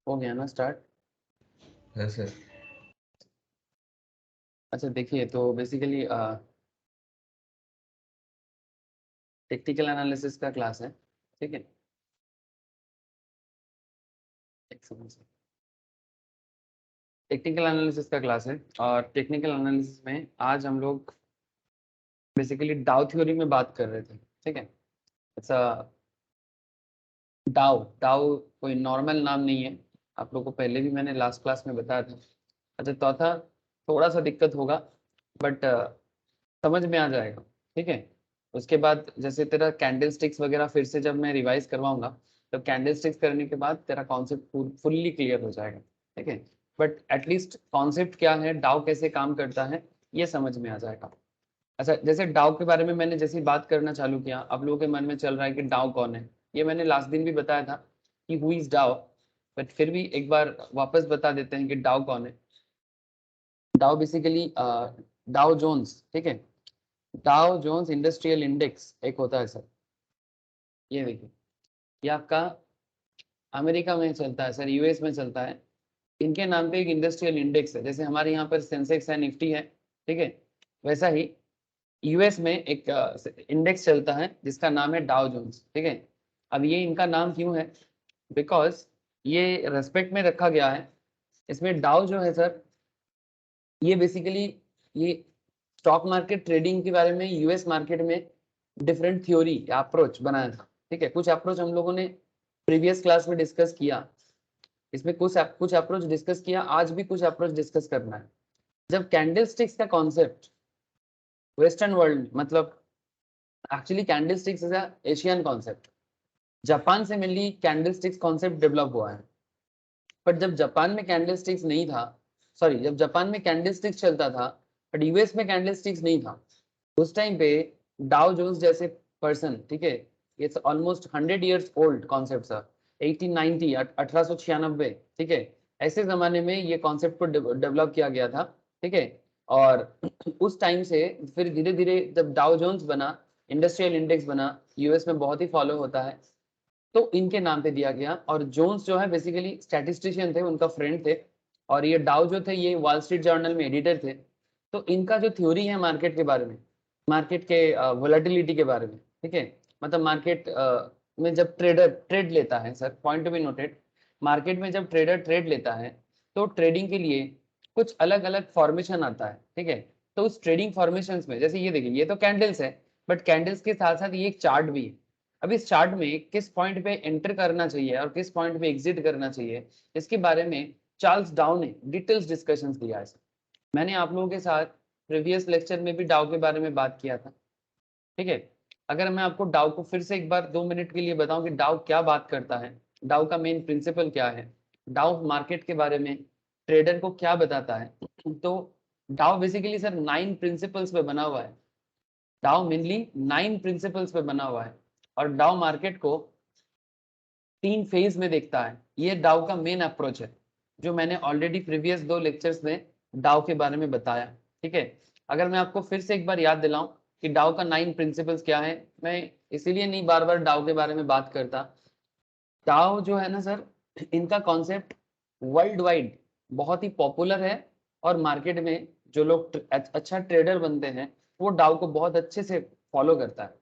हो गया ना स्टार्ट? है सर। अच्छा देखिए, तो बेसिकली टेक्निकल एनालिसिस का क्लास है, ठीक है। एक सेकंड से, टेक्निकल एनालिसिस का क्लास है और टेक्निकल एनालिसिस में आज हम लोग बेसिकली डाउ थ्योरी में बात कर रहे थे, ठीक है। अच्छा, डाउ डाउ कोई नॉर्मल नाम नहीं है, आप लोगों को पहले भी मैंने लास्ट क्लास में बताया था। अच्छा, चौथा थोड़ा सा दिक्कत होगा, बट समझ में आ जाएगा, ठीक है। उसके बाद जैसे तेरा कैंडल स्टिक्स वगैरह फिर से जब मैं रिवाइज करवाऊंगा, तो कैंडल स्टिक्स करने के बाद तेरा कॉन्सेप्ट फुल्ली क्लियर हो जाएगा, ठीक है। बट एटलीस्ट कॉन्सेप्ट क्या है, डाउ कैसे काम करता है, ये समझ में आ जाएगा। अच्छा, जैसे डाउ के बारे में मैंने जैसे ही बात करना चालू किया, आप लोगों के मन में चल रहा है कि डाउ कौन है। ये मैंने लास्ट दिन भी बताया था कि हु इज डाउ, बट फिर भी एक बार वापस बता देते हैं कि डाउ कौन है। डाउ बेसिकली डाउ जोन्स, ठीक है। डाउ जोन्स इंडस्ट्रियल इंडेक्स एक होता है सर, ये देखिए, ये आपका अमेरिका में चलता है सर, यूएस में चलता है। इनके नाम पे एक इंडस्ट्रियल इंडेक्स है, जैसे हमारे यहाँ पर सेंसेक्स है, निफ्टी है, ठीक है। वैसा ही यूएस में एक इंडेक्स चलता है जिसका नाम है डाउ जोन्स, ठीक है। अब ये इनका नाम क्यों है, बिकॉज ये रेस्पेक्ट में रखा गया है। इसमें डाउ जो है सर, ये बेसिकली ये स्टॉक मार्केट ट्रेडिंग के बारे में यूएस मार्केट में डिफरेंट थ्योरी या अप्रोच बनाया था, ठीक है। कुछ अप्रोच हम लोगों ने प्रीवियस क्लास में डिस्कस किया, इसमें कुछ अप्रोच डिस्कस किया, आज भी कुछ अप्रोच डिस्कस करना है। जब कैंडलस्टिक्स का कॉन्सेप्ट वेस्टर्न वर्ल्ड, मतलब actually candlesticks is a Asian concept, Japan से मेनली कैंडलस्टिक्स कॉन्सेप्ट डेवलप हुआ है। बट जब जापान में कैंडलस्टिक्स नहीं था, सॉरी, जब जापान में कैंडलस्टिक्स चलता था बट यूएस में कैंडलस्टिक्स नहीं था, उस टाइम पे डाउ जोन्स जैसे पर्सन, ठीक है, it's almost 100 years old concept sir, 1890 1896, ठीक है। ऐसे जमाने में ये कॉन्सेप्ट को डेवलप किया गया था, ठीक है। और उस टाइम से फिर धीरे धीरे जब डाउ जोन्स बना, इंडस्ट्रियल इंडेक्स बना, यूएस में बहुत ही फॉलो होता है, तो इनके नाम पे दिया गया। और जोन्स जो है बेसिकली स्टैटिस्टिशियन थे, उनका फ्रेंड थे। और ये डाउ जो थे, ये वॉल स्ट्रीट जर्नल में एडिटर थे। तो इनका जो थ्योरी है मार्केट के बारे में, मार्केट के वोलेटिलिटी के बारे में, ठीक है, मतलब मार्केट में जब ट्रेडर ट्रेड लेता है sir, point to be noted, market में जब ट्रेडर ट्रेड लेता है तो ट्रेडिंग के लिए कुछ अलग अलग फॉर्मेशन आता है, ठीक है। तो उस ट्रेडिंग फॉर्मेशन में जैसे ये देखिए, ये तो कैंडल्स है, बट कैंडल्स के साथ साथ ये एक चार्ट भी है। अब इस चार्ट में किस पॉइंट पे एंटर करना चाहिए और किस पॉइंट पे एग्जिट करना चाहिए, इसके बारे में चार्ल्स डाउ ने डिटेल्स डिस्कशंस दिया है। मैंने आप लोगों के साथ प्रीवियस लेक्चर में भी डाउ के बारे में बात किया था, ठीक है। अगर मैं आपको डाउ को फिर से एक बार 2 मिनट के लिए बताऊं कि डाउ क्या बात करता है, डाउ का मेन प्रिंसिपल क्या है, डाउ मार्केट के बारे में ट्रेडर को क्या बताता है, तो डाउ बेसिकली सर 9 प्रिंसिपल्स पे बना हुआ है। डाउ मेनली 9 प्रिंसिपल्स पे बना हुआ है और डाउ मार्केट को 3 फेज में देखता है। ये डाउ का मेन अप्रोच है, जो मैंने ऑलरेडी प्रीवियस 2 लेक्चर्स में डाउ के बारे में बताया, ठीक है। अगर मैं आपको फिर से एक बार याद दिलाऊं कि डाउ का 9 प्रिंसिपल्स क्या है, मैं इसीलिए नहीं बार बार डाउ के बारे में बात करता। डाउ जो है ना सर, इनका कॉन्सेप्ट वर्ल्ड वाइड बहुत ही पॉपुलर है। और मार्केट में जो लोग अच्छा ट्रेडर बनते हैं, वो डाउ को बहुत अच्छे से फॉलो करता है,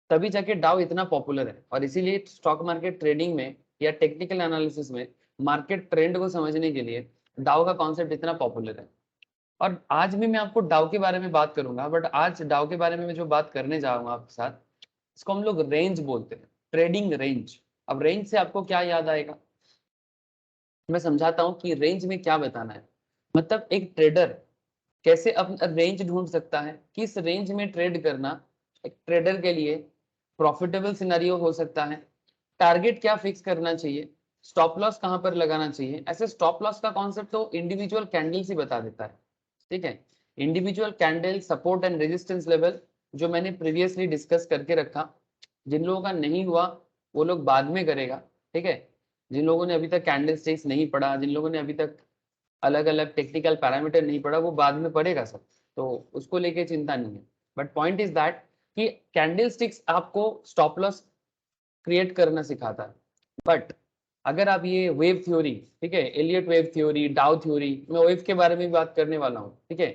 तभी जाके डाउ इतना पॉपुलर है। और इसीलिए स्टॉक मार्केट ट्रेडिंग में या टेक्निकल एनालिसिस में मार्केट ट्रेंड को समझने के लिए डाउ का कॉन्सेप्ट इतना पॉपुलर है। और आज भी मैं आपको डाउ के बारे में बात करूंगा, बट आज डाउ के बारे में मैं जो बात करने जा रहा हूँ आपके साथ, इसको हम लोग रेंज बोलते हैं, ट्रेडिंग रेंज। अब रेंज से आपको क्या याद आएगा, मैं समझाता हूँ कि रेंज में क्या बताना है। मतलब एक ट्रेडर कैसे अपना रेंज ढूंढ सकता है, किस रेंज में ट्रेड करना एक ट्रेडर के लिए प्रॉफिटेबल सिनेरियो हो सकता है, टारगेट क्या फिक्स करना चाहिए, स्टॉप लॉस कहां पर लगाना चाहिए। ऐसे स्टॉप लॉस का कॉन्सेप्ट तो इंडिविजुअल कैंडल से बता देता है, ठीक है। Individual candle support and resistance level जो मैंने प्रीवियसली डिस्कस करके रखा, जिन लोगों का नहीं हुआ वो लोग बाद में करेगा, ठीक है। जिन लोगों ने अभी तक कैंडल स्टिक्स नहीं पढ़ा, जिन लोगों ने अभी तक अलग अलग टेक्निकल पैरामीटर नहीं पढ़ा, वो बाद में पढ़ेगा सब, तो उसको लेके चिंता नहीं है। बट पॉइंट इज दैट कि कैंडल स्टिक्स आपको स्टॉप लॉस क्रिएट करना सिखाता है, बट अगर आप ये वेव थ्योरी, ठीक है, Elliott wave theory, Dow theory, मैं वेव के बारे में भी बात करने वाला हूँ, ठीक है।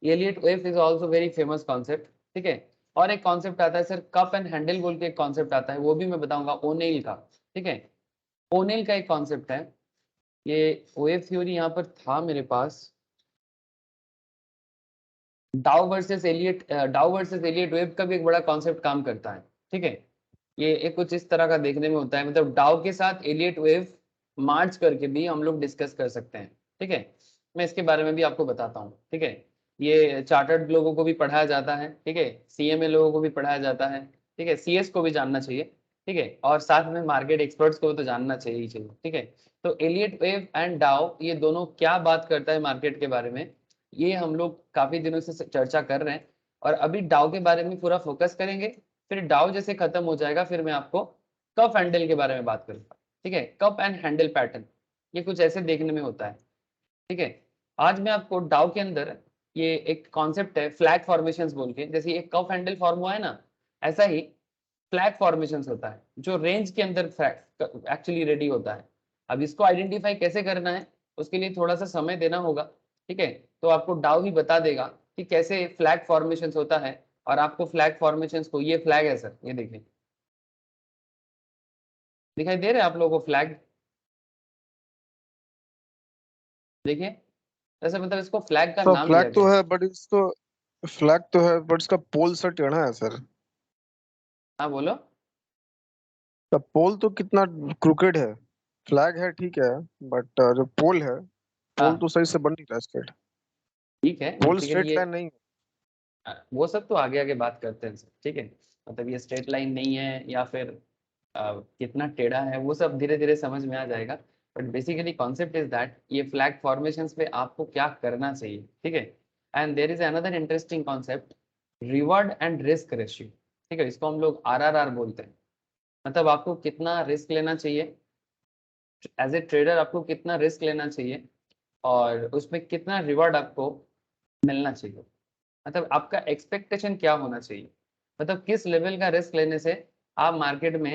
Elliott wave is also very famous concept, ठीक है। और एक कॉन्सेप्ट आता है सर कप एंड हैंडल बोल के एक कॉन्सेप्ट आता है, वो भी मैं बताऊंगा ओनेल का, ठीक है। ओनेल का एक कॉन्सेप्ट है, ये वेव थ्योरी यहाँ पर था मेरे पास, डाउ वर्सेस एलियट वेव का भी एक बड़ा कॉन्सेप्ट काम करता है, ठीक है। ये एक कुछ इस तरह का देखने में होता है, मतलब डाउ के साथ एलियट वेव मार्च करके भी हम लोग डिस्कस कर सकते हैं, ठीक है। मैं इसके बारे में भी आपको बताता हूँ, ठीक है। ये चार्टर्ड लोगों को भी पढ़ाया जाता है, ठीक है, सीएमए लोगों को भी पढ़ाया जाता है, ठीक है, सीएस को भी जानना चाहिए, ठीक है, और साथ में मार्केट एक्सपर्ट्स को तो जानना चाहिए ही चाहिए, ठीक है। तो एलियट वेव एंड डाउ ये दोनों क्या बात करता है मार्केट के बारे में, ये हम लोग काफी दिनों से चर्चा कर रहे हैं। और अभी डाउ के बारे में पूरा फोकस करेंगे, फिर डाउ जैसे खत्म हो जाएगा फिर मैं आपको कप हैंडल के बारे में बात करूंगा, ठीक है। कप एंड हैंडल पैटर्न ये कुछ ऐसे देखने में होता है, ठीक है। आज मैं आपको डाउ के अंदर ये एक कॉन्सेप्ट है फ्लैग फॉर्मेशंस बोल के, जैसे एक कप हैंडल फॉर्म हुआ है ना, ऐसा ही फ्लैग फॉर्मेशंस होता है जो रेंज के अंदर एक्चुअली रेडी होता है। अब इसको आइडेंटिफाई कैसे करना है उसके लिए थोड़ा सा समय देना होगा, ठीक है। तो आपको डाउ ही बता देगा कि कैसे फ्लैग फॉर्मेशंस होता है। और आपको फ्लैग फॉर्मेशंस को, ये फ्लैग है सर, ये देखिए, दिखाई दे रहे हैं आप लोगों को फ्लैग, देखिए, जैसे मतलब इसको फ्लैग का तो नाम फ्लैग दिया तो गया है। है बट इसको फ्लैग तो है बट इसका पोल सा टेढ़ा है सर। हाँ बोलो। तो पोल तो कितना क्रूकेड है। फ्लैग है ठीक है बट जो पोल है, पोल हाँ तो सही से बन नहीं रहा स्ट्रेट। ठीक है, पोल बेसिकली स्ट्रेट ये लाइन नहीं है। वो सब तो आगे आगे बात करते हैं सर, ठीक है। मतलब ये स्ट्रेट लाइन नहीं है या फिर कितना टेढ़ा है वो सब धीरे धीरे समझ में आ जाएगा। But basically concept is that ये फ्लैग फॉर्मेशंस पे आपको क्या करना चाहिए, ठीक है। And there is another interesting concept, reward and risk ratio, ठीक है, इसको हम लोग आरआरआर बोलते हैं। मतलब आपको कितना रिस्क लेना चाहिए, एज ए ट्रेडर आपको कितना रिस्क लेना चाहिए और उसमें कितना रिवॉर्ड आपको मिलना चाहिए। मतलब आपका एक्सपेक्टेशन क्या होना चाहिए, मतलब किस लेवल का रिस्क लेने से आप मार्केट में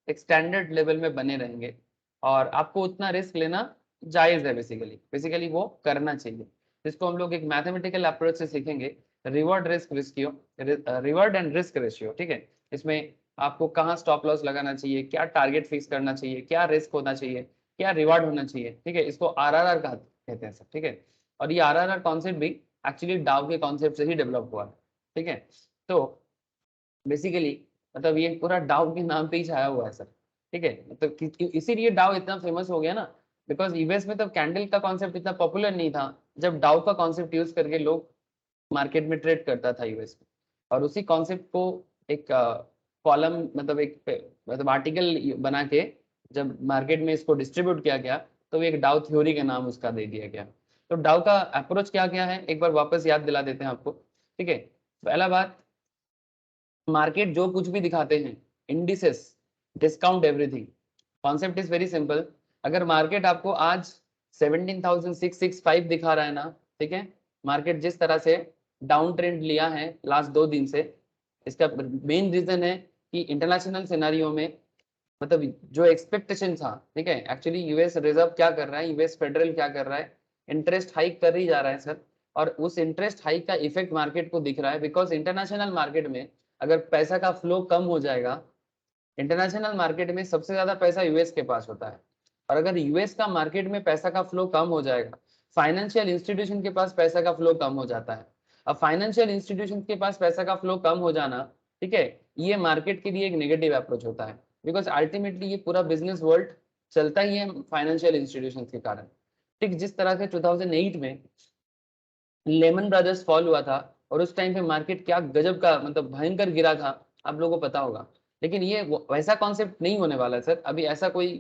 एक स्टैंडर्ड लेवल में बने रहेंगे और आपको उतना रिस्क लेना जायज़ है, बेसिकली वो करना चाहिए। जिसको हम लोग एक मैथमेटिकल अप्रोच से सीखेंगे, reward risk ratio, reward and risk ratio, ठीक है। इसमें आपको कहाँ स्टॉप लॉस लगाना चाहिए, क्या टारगेट फिक्स करना चाहिए, क्या रिस्क होना चाहिए, क्या रिवार्ड होना चाहिए, ठीक है। इसको आरआरआर कहते हैं सर, ठीक है। और ये आरआरआर कॉन्सेप्ट भी एक्चुअली डाउ के कॉन्सेप्ट से ही डेवलप हुआ है, ठीक है। तो बेसिकली मतलब ये पूरा डाउ के नाम पे ही छाया हुआ है सर, ठीक है। मतलब इसीलिए डाउ इतना फेमस हो गया ना, बिकॉज यूएस में तब कैंडल का कॉन्सेप्ट इतना पॉपुलर नहीं था, जब डाउ का कॉन्सेप्ट यूज करके लोग मार्केट में ट्रेड करता था यूएस में। और उसी कॉन्सेप्ट को एक कॉलम, मतलब एक मतलब आर्टिकल बना के जब मार्केट में इसको डिस्ट्रीब्यूट किया गया तो एक डाउ थ्योरी का नाम उसका दे दिया गया। तो डाउ का अप्रोच क्या क्या है एक बार वापस याद दिला देते हैं आपको, ठीक है। पहला बात, मार्केट जो कुछ भी दिखाते हैं, indices discount everything, concept is very simple. अगर मार्केट आपको आज 17,665 दिखा रहा है ना, ठीक है, मार्केट जिस तरह से डाउन ट्रेंड लिया है लास्ट 2 दिन से, इसका मेन रीजन है कि इंटरनेशनल सिनारियो में, मतलब जो एक्सपेक्टेशन था, ठीक है, एक्चुअली यूएस रिजर्व क्या कर रहा है, यूएस फेडरल क्या कर रहा है, इंटरेस्ट हाइक कर ही जा रहा है सर। और उस इंटरेस्ट हाइक का इफेक्ट मार्केट को दिख रहा है, बिकॉज इंटरनेशनल मार्केट में अगर पैसा का फ्लो कम हो जाएगा, इंटरनेशनल मार्केट में सबसे ज्यादा पैसा यूएस के पास होता है, और अगर यूएस का मार्केट में पैसा का फ्लो कम हो जाएगा, फाइनेंशियल इंस्टीट्यूशन के पास पैसा का फ्लो कम हो जाता है। अब फाइनेंशियल इंस्टीट्यूशन के पास पैसा का फ्लो कम हो जाना, ठीक है, ये मार्केट के लिए एक नेगेटिव अप्रोच होता है, बिकॉज अल्टीमेटली ये पूरा बिजनेस वर्ल्ड चलता ही है फाइनेंशियल इंस्टीट्यूशन के कारण। ठीक जिस तरह से 2008 में लेमन ब्रदर्स फॉल हुआ था और उस टाइम पे मार्केट क्या गजब का, मतलब भयंकर गिरा था, आप लोगों को पता होगा। लेकिन ये वैसा कॉन्सेप्ट नहीं होने वाला है सर, अभी ऐसा कोई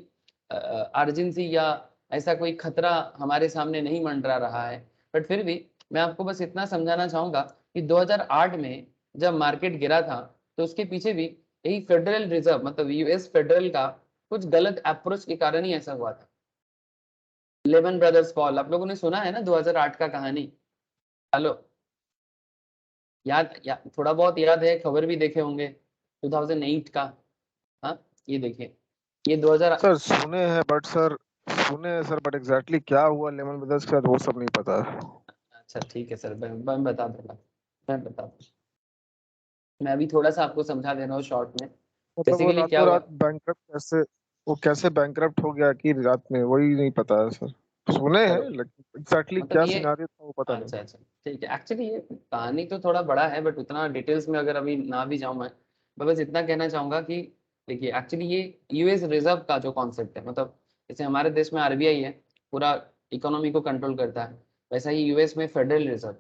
अर्जेंसी या ऐसा कोई खतरा हमारे सामने नहीं मंडरा रहा है। बट फिर भी मैं आपको बस इतना समझाना चाहूंगा कि 2008 में जब मार्केट गिरा था तो उसके पीछे भी यही फेडरल रिजर्व, मतलब यूएस फेडरल का कुछ गलत अप्रोच के कारण ही ऐसा हुआ था। लेमन ब्रदर्स फॉल आप लोगों ने सुना है ना, 2008 का कहानी। हेलो, थोड़ा बहुत याद है, खबर भी देखे होंगे 2008 का। हाँ ये देखिए, ये 2000। सर सुने हैं सर, बट एग्जैक्टली क्या हुआ लेमन ब्रदर्स के साथ वो सब नहीं पता है। अच्छा ठीक है सर, मैं बता दूंगा, मैं बता दूंगा। मैं अभी थोड़ा सा आपको समझा दे रहा हूँ शॉर्ट में। मतलब वो बेसिकली क्या रातों हुआ। रात बैंकरप्ट कैसे, वो कैसे बैंकरप्ट हो गया कि रात में, वही नहीं पता है सर। सुने हैं चलो, लेकिन एग्जैक्टली मतलब क्या ये, सिनारियो था वो पता नहीं। अच्छा अच्छा ठीक है। एक्चुअली ये कहानी तो थोड़ा बड़ा है, बट उतना डिटेल्स में अगर अभी ना भी जाऊं मैं बस इतना कहना चाहूंगा कि देखिए एक्चुअली ये यूएस रिजर्व का जो कॉन्सेप्ट है, मतलब जैसे हमारे देश में आरबीआई है, पूरा इकोनॉमी को कंट्रोल करता है, वैसा ही यूएस में फेडरल रिजर्व।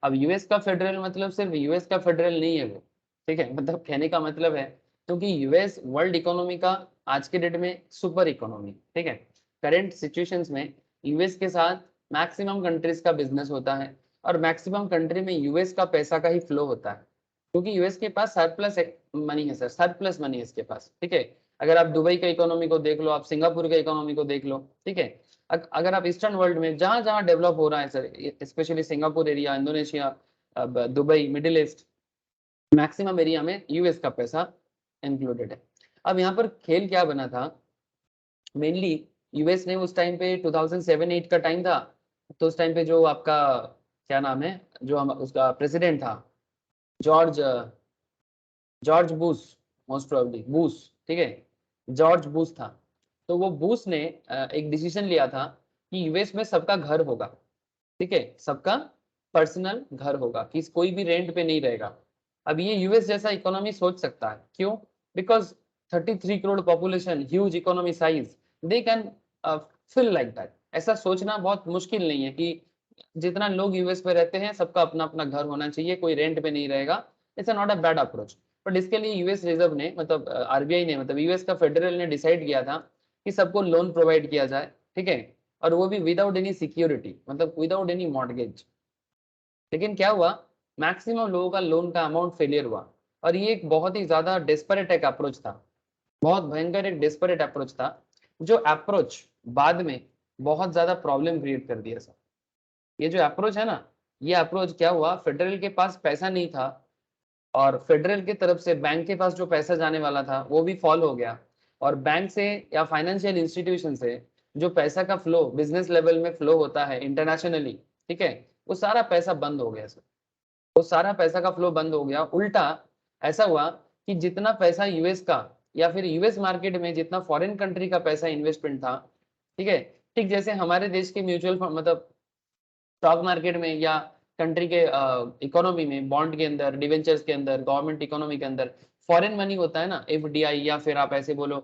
अब यूएस का फेडरल मतलब सिर्फ यूएस का फेडरल नहीं है वो, ठीक है, मतलब कहने का मतलब है, क्योंकि यूएस वर्ल्ड इकोनॉमी का आज के डेट में सुपर इकोनॉमी, ठीक है। करंट सिचुएशंस में यूएस के साथ मैक्सिमम कंट्रीज का बिजनेस होता है, और मैक्सिमम कंट्री में यूएस का पैसा का ही फ्लो होता है, क्योंकि यूएस के पास सरप्लस मनी है सर, सरप्लस मनी है इसके पास, ठीक है। अगर आप दुबई का इकोनॉमी को देख लो, आप सिंगापुर का इकोनॉमी को देख लो, ठीक है। अगर आप ईस्टर्न वर्ल्ड में जहां जहां डेवलप हो रहा है sir, specially Singapore area, Indonesia, अब Dubai, Middle East, maximum area में यूएस का पैसा इंक्लूडेड है। अब यहाँ पर खेल क्या बना था, मेनली यूएस ने उस टाइम पे 2007-8 का टाइम था, तो उस टाइम पे जो आपका क्या नाम है, जो हम उसका प्रेसिडेंट था, जॉर्ज जॉर्ज बूश, मोस्ट प्रोबेबली बूश, ठीक है, जॉर्ज बूश था। तो वो बूश ने एक डिसीजन लिया था कि यूएस में सबका घर होगा, ठीक है, सबका पर्सनल घर होगा, कि कोई भी रेंट पे नहीं रहेगा। अब ये यूएस जैसा इकोनॉमी सोच सकता है, क्यों? Because 33 crore population, huge economy size, they can feel like that. ऐसा सोचना बहुत मुश्किल नहीं है कि जितना लोग यूएस में रहते हैं सबका अपना अपना घर होना चाहिए, कोई रेंट पे नहीं रहेगा। It's not a bad approach. But इसके लिए यूएस रिजर्व ने, मतलब आरबीआई ने, मतलब यूएस का फेडरल ने डिसाइड किया था कि सबको लोन प्रोवाइड किया जाए, ठीक है, और वो भी विदाउट एनी सिक्योरिटी, मतलब विदाउट एनी मॉर्गेज। लेकिन क्या हुआ, मैक्सिमम लोगों का लोन का अमाउंट फेलियर हुआ, और ये एक बहुत ही ज्यादा डेस्परेट एक अप्रोच था, बहुत भयंकर एक डेस्परेट अप्रोच था, जो अप्रोच बाद में बहुत ज्यादा प्रॉब्लम क्रिएट कर दिया सर। ये जो अप्रोच है ना, ये अप्रोच क्या हुआ, फेडरल के पास पैसा नहीं था, और फेडरल की तरफ से बैंक के पास जो पैसा जाने वाला था वो भी फॉल हो गया, और बैंक से या फाइनेंशियल इंस्टीट्यूशन से जो पैसा का फ्लो बिजनेस लेवल में फ्लो होता है इंटरनेशनली, ठीक है, वो सारा पैसा बंद हो गया सर। वो सारा पैसा का फ्लो बंद हो गया। उल्टा ऐसा हुआ कि जितना पैसा यूएस का, या फिर यूएस मार्केट में जितना फॉरेन कंट्री का पैसा इन्वेस्टमेंट था, ठीक है, ठीक जैसे हमारे देश के म्यूचुअल फंड, मतलब स्टॉक मार्केट में या कंट्री के इकोनॉमी में, बॉन्ड के अंदर, डिवेंचर्स के अंदर, गवर्नमेंट इकोनॉमी के अंदर फॉरेन मनी होता है ना, एफडीआई, या फिर आप ऐसे बोलो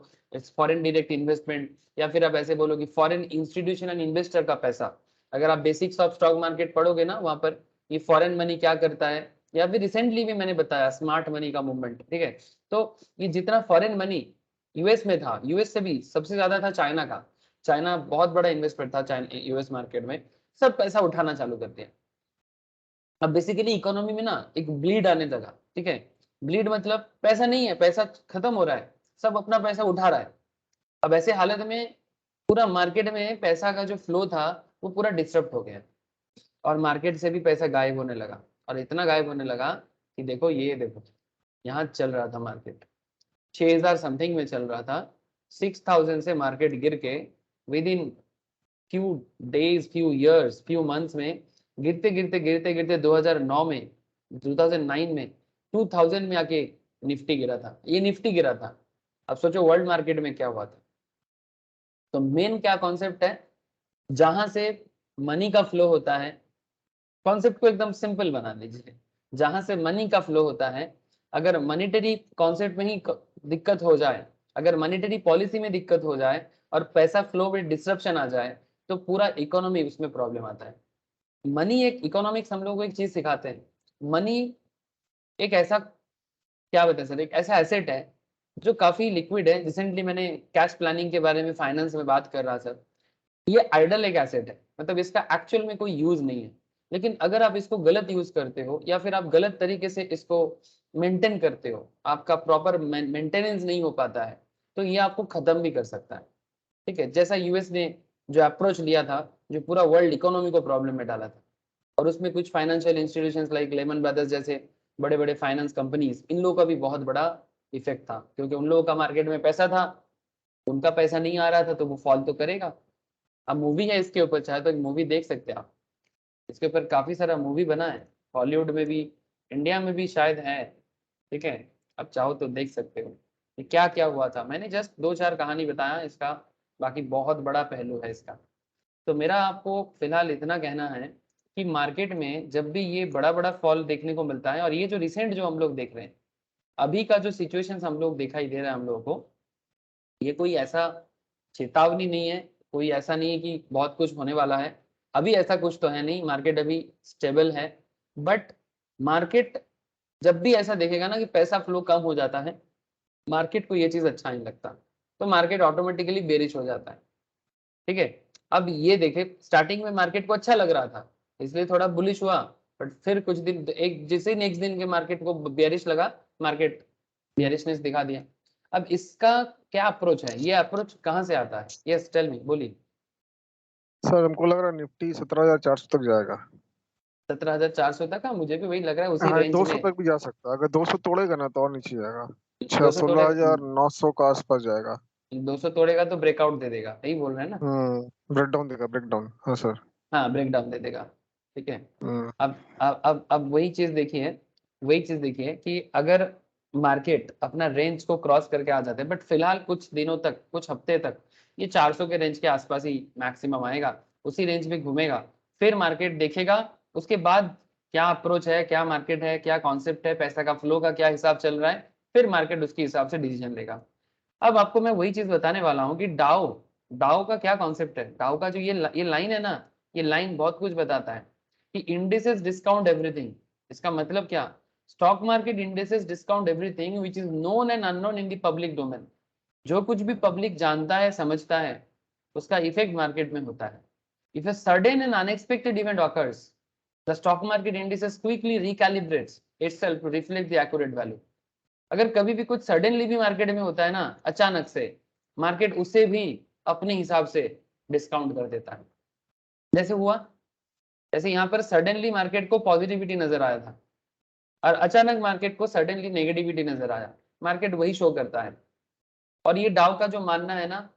फॉरेन डायरेक्ट इन्वेस्टमेंट, या फिर आप ऐसे बोलो कि फॉरेन इंस्टीट्यूशनल इन्वेस्टर का पैसा। अगर आप बेसिक्स ऑफ स्टॉक मार्केट पढ़ोगे ना, वहां पर ये फॉरेन मनी क्या करता है, या फिर रिसेंटली भी मैंने बताया स्मार्ट मनी का मूवमेंट, ठीक है। तो ये जितना फॉरेन मनी यूएस में था, यूएस से भी सबसे ज्यादा था चाइना का, चाइना बहुत बड़ा इन्वेस्टर था चाइना यूएस मार्केट में, सब पैसा उठाना चालू कर दिया। अब बेसिकली इकोनॉमी में ना एक ब्लीड आने लगा, ठीक है। ब्लीड मतलब पैसा नहीं है, पैसा खत्म हो रहा है, सब अपना पैसा उठा रहा है। अब ऐसे हालत में पूरा मार्केट में पैसा का जो फ्लो था वो पूरा डिस्टर्ब हो गया, और मार्केट से भी पैसा गायब होने लगा, और इतना गायब होने लगा कि देखो, ये देखो, यहाँ चल रहा था मार्केट 6000 समथिंग में चल रहा था, 6000 से मार्केट गिर के with in few days, few years, few months में गिरते गिरते गिरते गिरते 2009 में, 2009 में 2000 में आके निफ्टी गिरा था, ये निफ्टी गिरा था। अब सोचो वर्ल्ड मार्केट में क्या हुआ था। तो मेन क्या कॉन्सेप्ट है, जहां से मनी का फ्लो होता है, कॉन्सेप्ट को एकदम सिंपल बना दीजिए, जहां से मनी का फ्लो होता है, अगर मॉनेटरी कॉन्सेप्ट में ही दिक्कत हो जाए, अगर मॉनेटरी पॉलिसी में दिक्कत हो जाए और पैसा फ्लो में डिस्ट्रप्शन आ जाए, तो पूरा इकोनॉमी उसमें प्रॉब्लम आता है। मनी एक इकोनॉमिक्स हम लोग को एक चीज सिखाते हैं, मनी एक ऐसा, क्या बताएं सर, एक ऐसा एसेट है जो काफी लिक्विड है। रिसेंटली मैंने कैश प्लानिंग के बारे में फाइनेंस में बात कर रहा था, ये आइडल एक एसेट है, मतलब इसका एक्चुअल में कोई यूज नहीं है। लेकिन अगर आप इसको गलत यूज करते हो, या फिर आप गलत तरीके से इसको मेंटेन करते हो, आपका प्रॉपर मेंटेनेंस नहीं हो पाता है, तो ये आपको खत्म भी कर सकता है, ठीक है। जैसा यूएस ने जो अप्रोच लिया था, जो पूरा वर्ल्ड इकोनॉमी को प्रॉब्लम में डाला था, और उसमें कुछ financial institutions like Lehman Brothers जैसे बड़े बड़े फाइनेंस कंपनीज, इन लोगों का भी बहुत बड़ा इफेक्ट था, क्योंकि उन लोगों का मार्केट में पैसा था, उनका पैसा नहीं आ रहा था तो वो फॉल तो करेगा। अब मूवी है इसके ऊपर, चाहे तो एक मूवी देख सकते हैं आप, इसके ऊपर काफी सारा मूवी बना है, हॉलीवुड में भी, इंडिया में भी शायद है, ठीक है। आप चाहो तो देख सकते हो कि क्या क्या हुआ था। मैंने जस्ट दो चार कहानी बताया इसका, बाकी बहुत बड़ा पहलू है इसका। तो मेरा आपको फिलहाल इतना कहना है कि मार्केट में जब भी ये बड़ा बड़ा फॉल देखने को मिलता है, और ये जो रिसेंट जो हम लोग देख रहे हैं, अभी का जो सिचुएशन हम लोग दिखाई दे रहा है हम लोगों को, ये कोई ऐसा चेतावनी नहीं है, कोई ऐसा नहीं है कि बहुत कुछ होने वाला है। अभी ऐसा कुछ तो है नहीं, मार्केट अभी स्टेबल है। बट मार्केट जब भी ऐसा देखेगा ना कि पैसा फ्लो कम हो जाता है, मार्केट को ये चीज अच्छा नहीं लगता, तो मार्केट ऑटोमेटिकली बेरिश हो जाता है, ठीक है। अब ये देखे, स्टार्टिंग में मार्केट को अच्छा लग रहा था इसलिए थोड़ा बुलिश हुआ, बट फिर कुछ दिन, एक जैसे नेक्स्ट दिन के मार्केट को बेरिश लगा, मार्केट बेरिशनेस दिखा दिया। अब इसका क्या अप्रोच है, ये अप्रोच कहाँ से आता है? यस टेल मी, बोलिए। सर हमको लग रहा है निफ्टी 17,400 तक जाएगा। 17,400 तक का मुझे भी वही लग रहा है, उसी हाँ, रेंज 200 में। तक भी जा सकता है। अगर 200 तोड़ेगा ना तो और नीचे जाएगा। छह 200 सोलह तोड़े, हजार नौ सौ का आसपास जाएगा। 200 तोड़ेगा तो ब्रेकआउट दे देगा, यही बोल रहे हैं ना? ब्रेक डाउन देगा, ब्रेक डाउन। हाँ सर। हाँ, ब्रेक डाउन दे देगा, ठीक है। हम्म। अब वही चीज देखिए, वही चीज देखिए कि अगर मार्केट अपना रेंज को क्रॉस करके आ जाते हैं, बट फिलहाल कुछ दिनों तक, कुछ हफ्ते तक ये 400 के रेंज के आसपास ही मैक्सिमम आएगा, उसी रेंज में घूमेगा। फिर मार्केट देखेगा उसके बाद क्या अप्रोच है, क्या मार्केट है, क्या कॉन्सेप्ट है, पैसा का फ्लो का क्या हिसाब चल रहा है, फिर मार्केट उसके हिसाब से डिसीजन लेगा। अब आपको मैं वही चीज बताने वाला हूँ कि डाओ, डाओ का क्या कॉन्सेप्ट है। डाओ का जो ये लाइन है ना, ये लाइन बहुत कुछ बताता है कि इंडिसेस डिस्काउंट एवरीथिंग। इसका मतलब क्या? Stock market indices discount everything which is known and unknown in the public domain. जो कुछ भी पब्लिक जानता है, समझता है, उसका इफेक्ट मार्केट में होता है। If a sudden and unexpected event occurs, the stock market indices quickly recalibrates itself to reflect the accurate value। अगर कभी भी कुछ सडनली भी मार्केट में होता है ना, अचानक से, मार्केट उसे भी अपने हिसाब से डिस्काउंट कर देता है। जैसे हुआ, जैसे यहाँ पर सडनली मार्केट को पॉजिटिविटी नजर आया था और अचानक मार्केट को सडनली नेगेटिविटी नजर आया, मार्केट वही शो करता है। और ये डाउ का जो मानना है ना,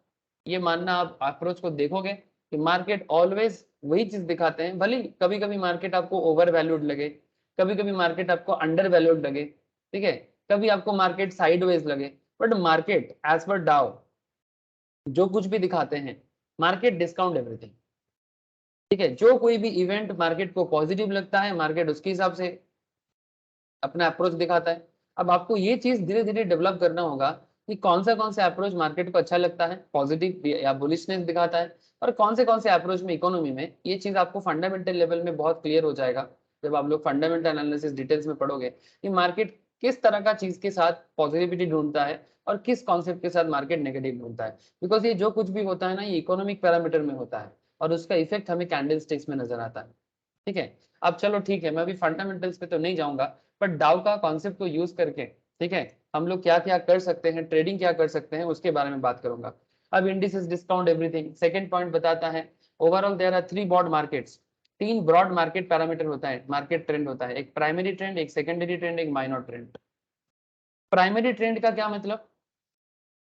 ये मानना, आप अप्रोच को देखोगे कि मार्केट ऑलवेज वही चीज दिखाते हैं। भले कभी कभी मार्केट आपको ओवर वैल्यूड लगे, कभी कभी मार्केट आपको अंडर वैल्यूड लगे, ठीक है, कभी आपको मार्केट साइडवेज लगे, बट मार्केट एज पर डाउ जो कुछ भी दिखाते हैं, मार्केट डिस्काउंट एवरीथिंग, ठीक है। जो कोई भी इवेंट मार्केट को पॉजिटिव लगता है, मार्केट उसके हिसाब से अपना अप्रोच दिखाता है। अब आपको ये चीज धीरे धीरे डेवलप करना होगा कि कौन सा अप्रोच मार्केट को अच्छा लगता है, पॉजिटिव या बुलिशनेस दिखाता है, और कौन से अप्रोच में इकोनॉमी में, ये चीज आपको फंडामेंटल लेवल में बहुत क्लियर हो जाएगा जब आप लोग फंडामेंटल एनालिसिस डिटेल्स में पढ़ोगे कि मार्केट किस तरह का चीज के साथ पॉजिटिविटी ढूंढता है और किस कॉन्सेप्ट के साथ मार्केट नेगेटिव ढूंढता है। बिकॉज ये जो कुछ भी होता है ना, ये इकोनॉमिक पैरामीटर में होता है और उसका इफेक्ट हमें कैंडल स्टिक्स में नजर आता है, ठीक है। अब चलो ठीक है, मैं अभी फंडामेंटल्स पे तो नहीं जाऊंगा, बट डाउ का कॉन्सेप्ट को यूज करके, ठीक है, हम लोग क्या क्या कर सकते हैं, ट्रेडिंग क्या कर सकते हैं, उसके बारे में बात करूंगा। अब indices discount everything second point बताता है, overall there are three broad markets. तीन ब्रॉड मार्केट पैरामीटर होता है, मार्केट ट्रेंड होता है, एक प्राइमरी ट्रेंड, एक सेकेंडरी ट्रेंड, एक माइनर ट्रेंड। प्राइमरी ट्रेंड का क्या मतलब?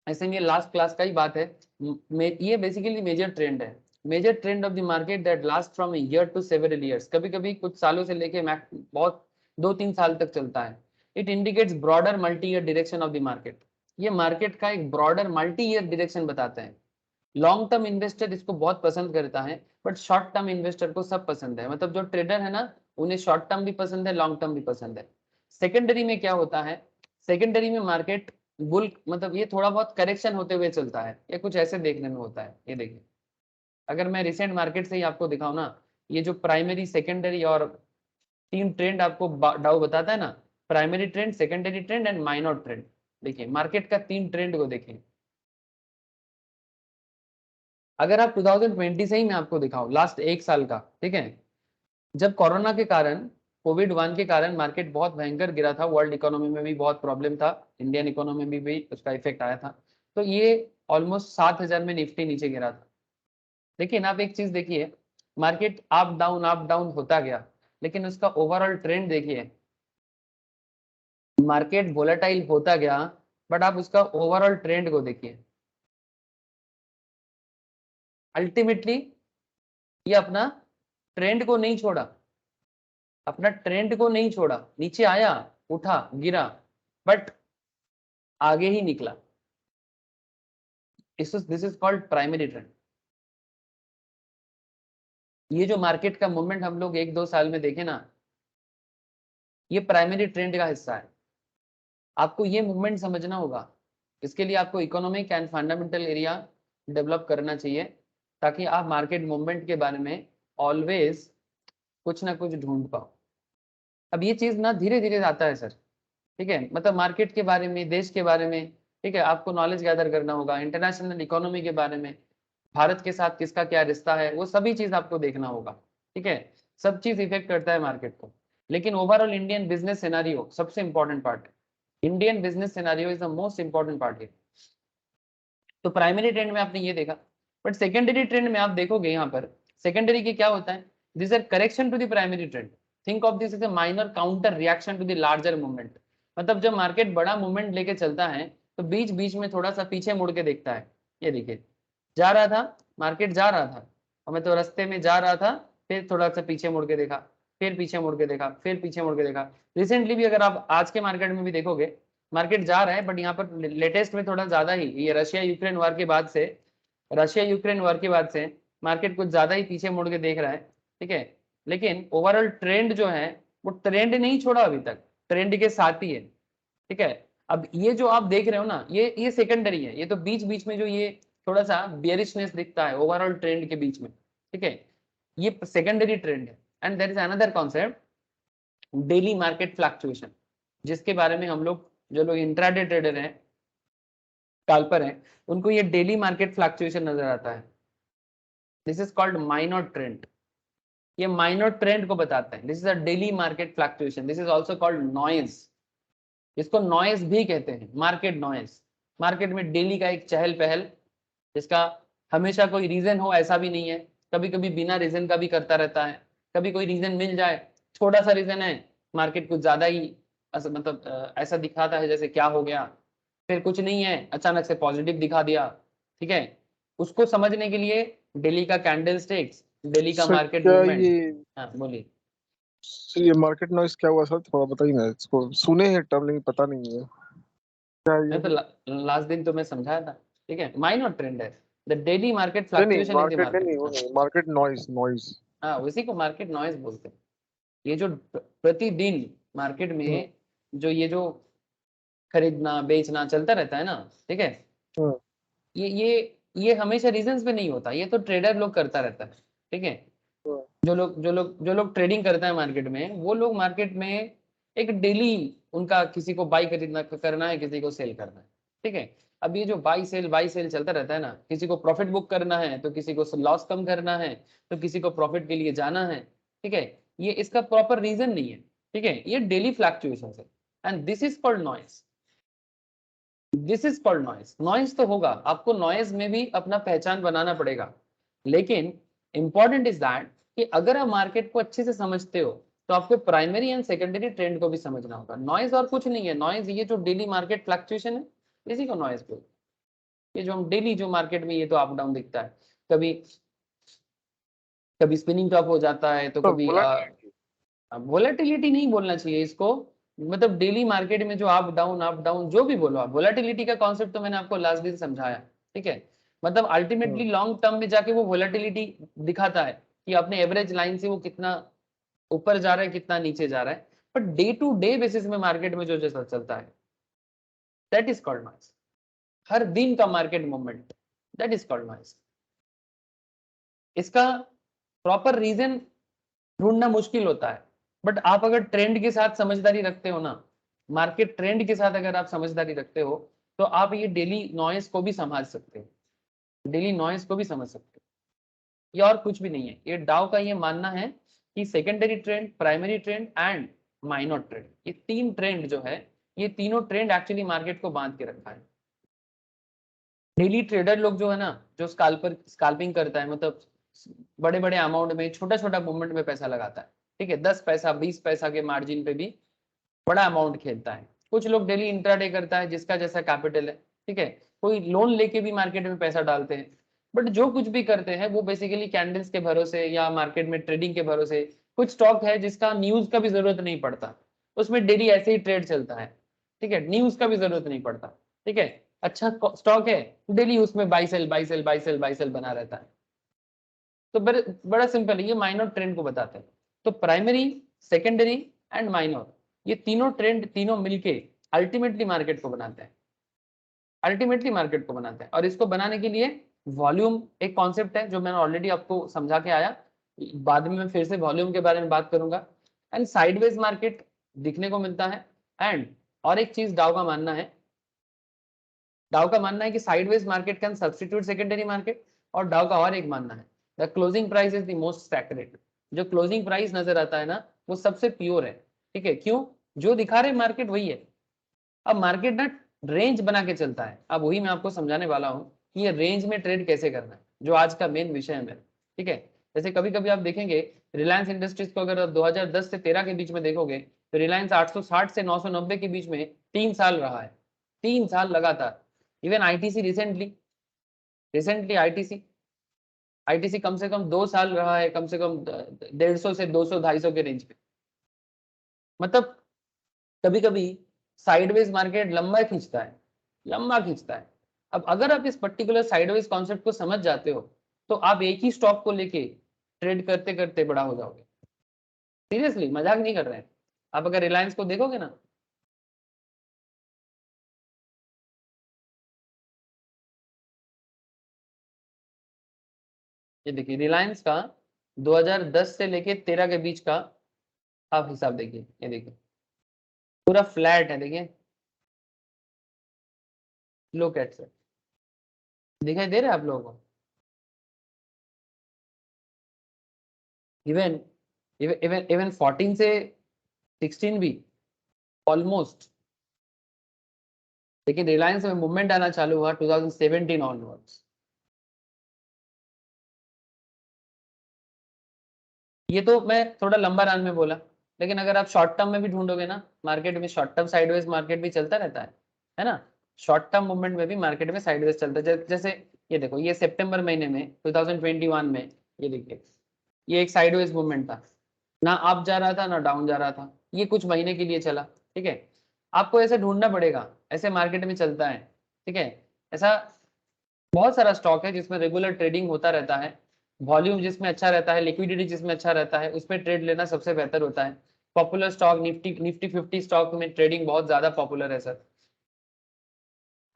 ऐसे में लास्ट क्लास का ही बात है, ये बेसिकली मेजर ट्रेंड है, major trend of the market that last from year to several years, कभी कभी कुछ सालों से लेके बहुत 2-3 साल तक चलता है। It indicates broader multi year direction of the market. ये मार्केट का एक ब्रॉडर मल्टी ईयर डायरेक्शन बताते हैं। लॉन्ग टर्म इन्वेस्टर इसको बहुत पसंद करता है, बट शॉर्ट टर्म इन्वेस्टर को सब पसंद है, मतलब जो ट्रेडर है ना, उन्हें शॉर्ट टर्म भी पसंद है, लॉन्ग टर्म भी पसंद है। सेकेंडरी में क्या होता है? सेकेंडरी में मार्केट बुल, मतलब ये थोड़ा बहुत करेक्शन होते हुए चलता है, ये कुछ ऐसे देखने में होता है। ये देखिए, अगर मैं रिसेंट मार्केट से ही आपको दिखाऊं ना, ये जो प्राइमरी, सेकेंडरी और तीन ट्रेंड आपको डाउ बताता है ना, primary trend, secondary trend and minor trend. देखिए मार्केट का तीन ट्रेंड को देखें। अगर आप 2020 से ही मैं आपको दिखाऊं, लास्ट एक साल का, ठीक है, जब कोरोना के कारण, कोविड 1 के कारण मार्केट बहुत भयंकर गिरा था, वर्ल्ड इकोनॉमी में भी बहुत प्रॉब्लम था, इंडियन इकोनॉमी में भी उसका इफेक्ट आया था, तो ये ऑलमोस्ट 7,000 में निफ्टी नीचे गिरा था। लेकिन आप एक चीज देखिए, मार्केट अप डाउन होता गया, लेकिन उसका ओवरऑल ट्रेंड देखिए, मार्केट वोलेटाइल होता गया, बट आप उसका ओवरऑल ट्रेंड को देखिए, अल्टीमेटली ये अपना ट्रेंड को नहीं छोड़ा, अपना ट्रेंड को नहीं छोड़ा, नीचे आया, उठा, गिरा, बट आगे ही निकला। This is called primary trend. ये जो मार्केट का मूवमेंट हम लोग 1-2 साल में देखे ना, ये प्राइमरी ट्रेंड का हिस्सा है। आपको ये मूवमेंट समझना होगा। इसके लिए आपको economic and fundamental area develop करना चाहिए, ताकि आप मार्केट मूवमेंट के बारे में ऑलवेज कुछ ना कुछ ढूंढ पाओ। अब ये चीज ना धीरे धीरे आता है सर, ठीक है, मतलब मार्केट के बारे में, देश के बारे में, ठीक है, आपको नॉलेज गैदर करना होगा, इंटरनेशनल इकोनॉमी के बारे में, भारत के साथ किसका क्या रिश्ता है, वो सभी चीज आपको देखना होगा, ठीक है। सब चीज इफेक्ट करता है मार्केट को, लेकिन ओवरऑल इंडियन बिजनेस सिनेरियो सबसे इंपॉर्टेंट पार्ट है। Indian business scenario is the most important part है। तो प्राइमरी ट्रेंड में आपने ये देखा, बट सेकेंडरी ट्रेंड में आप देखोगे यहाँ पर सेकेंडरी के क्या होता है, this are correction to the primary trend. Think of this is a minor counter reaction to the larger movement. मतलब जब मार्केट बड़ा मूवमेंट लेके चलता है तो बीच बीच में थोड़ा सा पीछे मुड़ के देखता है। ये देखिए, जा रहा था, मार्केट जा रहा था और मैं तो रास्ते में जा रहा था, फिर थोड़ा सा पीछे मुड़ के देखा, फिर पीछे मुड़ के देखा, फिर पीछे मुड़ के देखा। रिसेंटली भी अगर आप आज के मार्केट में भी देखोगे, मार्केट जा रहा है, बट यहाँ पर लेटेस्ट में थोड़ा ज्यादा ही, ये रशिया यूक्रेन वार के बाद से, रशिया यूक्रेन वार के बाद से मार्केट कुछ ज्यादा ही पीछे मुड़ के देख रहा है, ठीक है। लेकिन ओवरऑल ट्रेंड जो है वो ट्रेंड नहीं छोड़ा अभी तक, ट्रेंड के साथ ही है, ठीक है। अब ये जो आप देख रहे हो ना, ये सेकेंडरी है, ये तो बीच बीच में जो ये थोड़ा सा बियरिशनेस दिखता है ओवरऑल ट्रेंड के बीच में, ठीक है, ये सेकेंडरी ट्रेंड है। And there is another concept, daily market fluctuation, जिसके बारे में हम लोग, जो लोग इंट्राडे ट्रेडर हैं, स्कैल्पर हैं, उनको ये डेली मार्केट फ्लक्चुएशन नजर आता है। This is called minor trend. ये माइनर ट्रेंड को बताता है। This is a daily market fluctuation, this is also called noise. इसको नॉइज भी कहते हैं, मार्केट नॉइज। मार्केट में डेली का एक चहल पहल, जिसका हमेशा कोई रीजन हो ऐसा भी नहीं है, कभी कभी बिना रीजन का भी करता रहता है। कभी कोई रीजन मिल जाए, छोटा सा रीजन है, मार्केट कुछ ज्यादा ही मतलब ऐसा दिखाता है जैसे क्या हो गया, फिर कुछ नहीं है, अचानक से पॉजिटिव दिखा दिया, ठीक है। उसको समझने के लिए डेली का कैंडल स्टिक्स, डेली का सर मार्केट क्या मूवमेंट। ये हाँ बोलिए। सर ये मार्केट नॉइस क्या हुआ सर, थोड़ा बताइए ना, इसको सुने हैं टर्म लेकिन पता नहीं है क्या मैं ये। तो लास्ट दिन तो मैं समझाया था, ठीक है, माइनर ट्रेंड है, द डेली मार्केट नहीं नहीं फ्लक्चुएशन इन द मार्केट, नहीं नहीं मार्केट। वो नहीं, मार्केट नॉइस नॉइस। हाँ, उसी को मार्केट नॉइज बोलते हैं। ये जो प्रतिदिन मार्केट में जो ये जो खरीदना बेचना चलता रहता है ना, ठीक है, ये हमेशा रीजंस पे नहीं होता, ये तो ट्रेडर लोग करता रहता है, ठीक है। जो लोग ट्रेडिंग करता है मार्केट में, वो लोग मार्केट में एक डेली, उनका किसी को बाई खरीदना करना है, किसी को सेल करना है, ठीक है। अब ये जो बाई सेल चलता रहता है ना, किसी को प्रॉफिट बुक करना है तो किसी को लॉस कम करना है, तो किसी को प्रॉफिट के लिए जाना है, ठीक है। ये इसका प्रॉपर रीजन नहीं है, ठीक है, ये डेली फ्लक्चुएशन है। And this is called noise, this is called noise. Noise तो होगा, आपको नॉइस में भी अपना पहचान बनाना पड़ेगा, लेकिन इंपॉर्टेंट इज दैट कि अगर आप मार्केट को अच्छे से समझते हो तो आपको प्राइमरी एंड सेकेंडरी ट्रेंड को भी समझना होगा। नॉइज और कुछ नहीं है, नॉइज ये जो डेली मार्केट फ्लक्चुएशन है, इसी को नॉइज बोलते हैं। ये जो हम डेली जो मार्केट में ये तो अप डाउन दिखता है, कभी कभी स्पिनिंग टॉप हो जाता है, तो तो कभी बोला वोलेटिलिटी नहीं बोलना चाहिए इसको, मतलब डेली मार्केट में जो अप डाउन जो भी बोलो आप, वोलेटिलिटी का कॉन्सेप्ट तो मैंने आपको लास्ट दिन समझाया, ठीक है। मतलब अल्टीमेटली लॉन्ग टर्म में जाके वो वोलेटिलिटी दिखाता है कि अपने एवरेज लाइन से वो कितना ऊपर जा रहा है, कितना नीचे जा रहा है, but day to day basis में मार्केट में जो जैसा चलता है, दैट इज कॉल्ड नॉइज। हर दिन का market movement, that is called noise. इसका प्रॉपर रीजन ढूंढना मुश्किल होता है, बट आप अगर ट्रेंड के साथ समझदारी रखते हो ना, मार्केट ट्रेंड के साथ अगर आप समझदारी रखते हो, तो आप ये डेली नॉइज को भी समझ सकते हो, डेली नॉइज को भी समझ सकते हो। ये और कुछ भी नहीं है, ये डाउ का ये मानना है कि secondary trend, primary trend and minor trend, ये तीन ट्रेंड जो है, ये तीनों ट्रेंड एक्चुअली मार्केट को बांध के रखा है। डेली ट्रेडर लोग जो है ना, जो स्काल्पिंग करता है, मतलब बड़े बड़े अमाउंट में छोटा छोटा मूवमेंट में पैसा लगाता है, ठीक है, 10 पैसा 20 पैसा के मार्जिन पे भी बड़ा अमाउंट खेलता है। कुछ लोग डेली इंट्राडे करता है, जिसका जैसा कैपिटल है, ठीक है, कोई लोन लेके भी मार्केट में पैसा डालते हैं। बट जो कुछ भी करते हैं वो बेसिकली कैंडल्स के भरोसे या मार्केट में ट्रेडिंग के भरोसे। कुछ स्टॉक है जिसका न्यूज का भी जरूरत नहीं पड़ता, उसमें डेली ऐसे ही ट्रेड चलता है, ठीक है, न्यूज का भी जरूरत नहीं पड़ता, ठीक है। अच्छा स्टॉक है, डेली उसमें buy sell buy sell buy sell buy sell बना रहता है। तो बड़ा सिंपल है, ये माइनर ट्रेंड को बताते हैं। तो प्राइमरी, सेकेंडरी एंड माइनर, ये तीनों ट्रेंड तीनों मिलके अल्टीमेटली मार्केट को बनाते हैं, अल्टीमेटली मार्केट को बनाते हैं। और इसको बनाने के लिए वॉल्यूम एक कॉन्सेप्ट है जो मैंने ऑलरेडी आपको समझा के आया, बाद में मैं फिर से वॉल्यूम के बारे में बात करूंगा। एंड साइडवेज मार्केट दिखने को मिलता है। एंड और एक चीज डाउ का मानना है, डाउ का मानना है कि sideways market can substitute secondary market. और डाउ का और एक मानना है, the closing price is the most sacred. जो क्लोजिंग प्राइस नजर आता है ना वो सबसे प्योर है, ठीक है। क्यों? जो दिखा रहे मार्केट वही है। अब मार्केट ना रेंज बना के चलता है, अब वही मैं आपको समझाने वाला हूँ कि ये रेंज में ट्रेड कैसे करना है, जो आज का मेन विषय है मेरा, ठीक है। जैसे कभी कभी आप देखेंगे रिलायंस इंडस्ट्रीज को, अगर 2010 से 13 के बीच में देखोगे तो रिलायंस 860 से 990 के बीच में 3 साल रहा है, 3 साल लगातार। इवन आईटीसी रिसेंटली आईटीसी कम से कम 2 साल रहा है, कम से कम 150 से 200 250 के रेंज पे। मतलब कभी कभी साइडवेज मार्केट लंबा खींचता है, लंबा खींचता है। अब अगर आप इस पर्टिकुलर साइडवेज कॉन्सेप्ट को समझ जाते हो तो आप एक ही स्टॉक को लेके ट्रेड करते करते बड़ा हो जाओगे। सीरियसली मजाक नहीं कर रहे हैं। आप अगर रिलायंस को देखोगे ना, ये देखिए रिलायंस का 2010 से लेके 13 के बीच का आप हिसाब देखिए, ये देखिए पूरा फ्लैट है, देखिए लो कैट से दिखाई दे रहा है आप लोगों को। इवन इवन इवन 14 से 16 भी ऑलमोस्ट। लेकिन रिलायंस में मूवमेंट आना चालू हुआ 2017 ऑनवर्ड्स। ये तो मैं थोड़ा लंबा रन में बोला, लेकिन अगर आप शॉर्ट टर्म में भी ढूंढोगे ना मार्केट में, शॉर्ट टर्म साइडवेज मार्केट भी चलता रहता है ना। शॉर्ट टर्म मूवमेंट में भी मार्केट में साइडवेज चलता है। जैसे ये देखो, ये सितंबर महीने में 2021 में, ये देखिए ये एक साइडवेज मूवमेंट था, ना अप जा रहा था ना डाउन जा रहा था, ये कुछ महीने के लिए चला, ठीक है। आपको ऐसे ढूंढना पड़ेगा, ऐसे मार्केट में चलता है, ठीक है। ऐसा बहुत सारा स्टॉक है जिसमें रेगुलर ट्रेडिंग होता रहता है, वॉल्यूम जिसमें अच्छा रहता है, लिक्विडिटी जिसमें अच्छा रहता है, उसमें ट्रेड लेना सबसे बेहतर होता है। पॉपुलर स्टॉक निफ्टी 50 स्टॉक में ट्रेडिंग बहुत ज्यादा पॉपुलर है सर।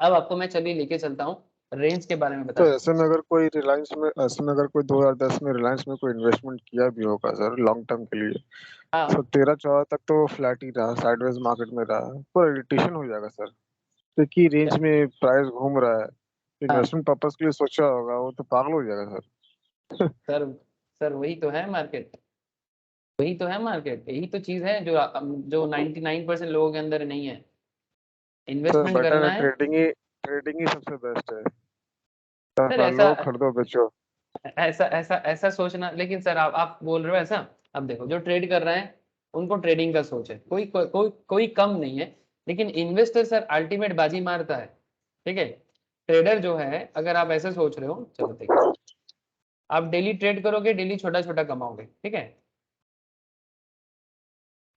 अब आपको मैं चलिए लेके चलता हूँ, रेंज के बारे में तो बताता हूँ। ऐसे में अगर कोई रिलायंस में, ऐसे में अगर कोई 2010 में रिलायंस में कोई इन्वेस्टमेंट किया भी होगा सर लॉन्ग टर्म के लिए, हाँ तो 13-14 तक तो फ्लैट ही रहा, साइडवेज मार्केट में रहा, पूरा इरिटेशन हो जाएगा सर। तो की रेंज क्या- में प्राइस घूम रहा है, हाँ इन्वेस्टमेंट पर्पस के लिए सोचा होगा, वो तो पागल हो जाएगा सर। सर, सर वही तो है मार्केट, वही तो है मार्केट, यही तो चीज है जो 99% लोगों के अंदर नहीं है। तो इन्वेस्टमेंट बेटर करना है है ट्रेडिंग ही सबसे बेस्ट है। सर। अपना ऐसा लो, खरीदो, बेचो। ऐसा ऐसा ऐसा सोचना, लेकिन सर आप बोल रहे हो ऐसा। अब देखो जो ट्रेड कर रहे हैं उनको ट्रेडिंग का सोच है, कोई कम नहीं है। लेकिन इन्वेस्टर सर अल्टीमेट बाजी मारता है, ठीक है। ट्रेडर जो है, अगर आप ऐसे सोच रहे हो, चलो देखिए आप डेली ट्रेड करोगे, डेली छोटा छोटा कमाओगे, ठीक है।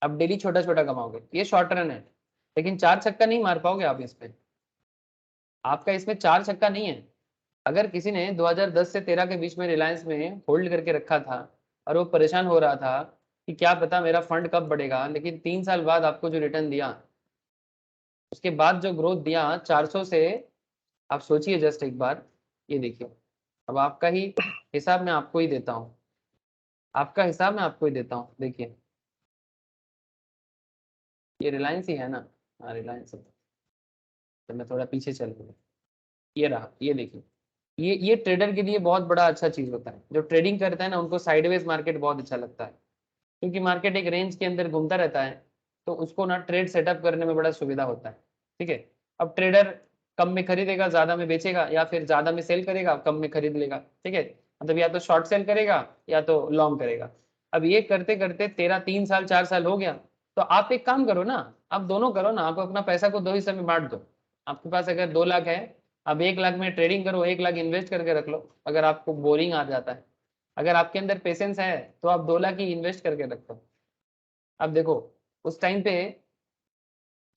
आप डेली छोटा छोटा कमाओगे, ये शॉर्ट रन है। लेकिन चार छक्का नहीं मार पाओगे आप इसमें, आपका इसमें चार छक्का नहीं है। अगर किसी ने 2010 से 13 के बीच में रिलायंस में होल्ड करके रखा था और वो परेशान हो रहा था कि क्या पता मेरा फंड कब बढ़ेगा, लेकिन 3 साल बाद आपको जो रिटर्न दिया, उसके बाद जो ग्रोथ दिया 400 से, आप सोचिए जस्ट एक बार। ये देखिए, अब आपका ही हिसाब मैं आपको ही देता हूँ, आपका हिसाब मैं आपको ही देता हूँ। देखिए ये रिलायंस ही है ना, हाँ रिलायंस है। तो मैं थोड़ा पीछे चल रहा हूँ, ये रहा, ये देखिए। ये ट्रेडर के लिए बहुत बड़ा अच्छा चीज होता है, जो ट्रेडिंग करता है ना उनको साइडवेज मार्केट बहुत अच्छा लगता है, क्योंकि मार्केट एक रेंज के अंदर घूमता रहता है। तो उसको ना ट्रेड सेटअप करने में बड़ा सुविधा होता है, ठीक है। अब ट्रेडर कम में खरीदेगा ज्यादा में बेचेगा, या फिर ज्यादा में सेल करेगा कम में खरीद लेगा, ठीक है। मतलब या तो शॉर्ट सेल करेगा या तो लॉन्ग करेगा। अब ये करते करते तेरा 3 साल 4 साल हो गया, तो आप एक काम करो ना, आप दोनों करो ना, आप अपना पैसा को दो हिस्से में बांट दो। आपके पास अगर 2 लाख है अब 1 लाख में ट्रेडिंग करो, 1 लाख इन्वेस्ट करके रख लो। अगर आपको बोरिंग आ जाता है, अगर आपके अंदर पेशेंस है, तो आप 2 लाख ही इन्वेस्ट करके रखो। अब देखो, उस टाइम पे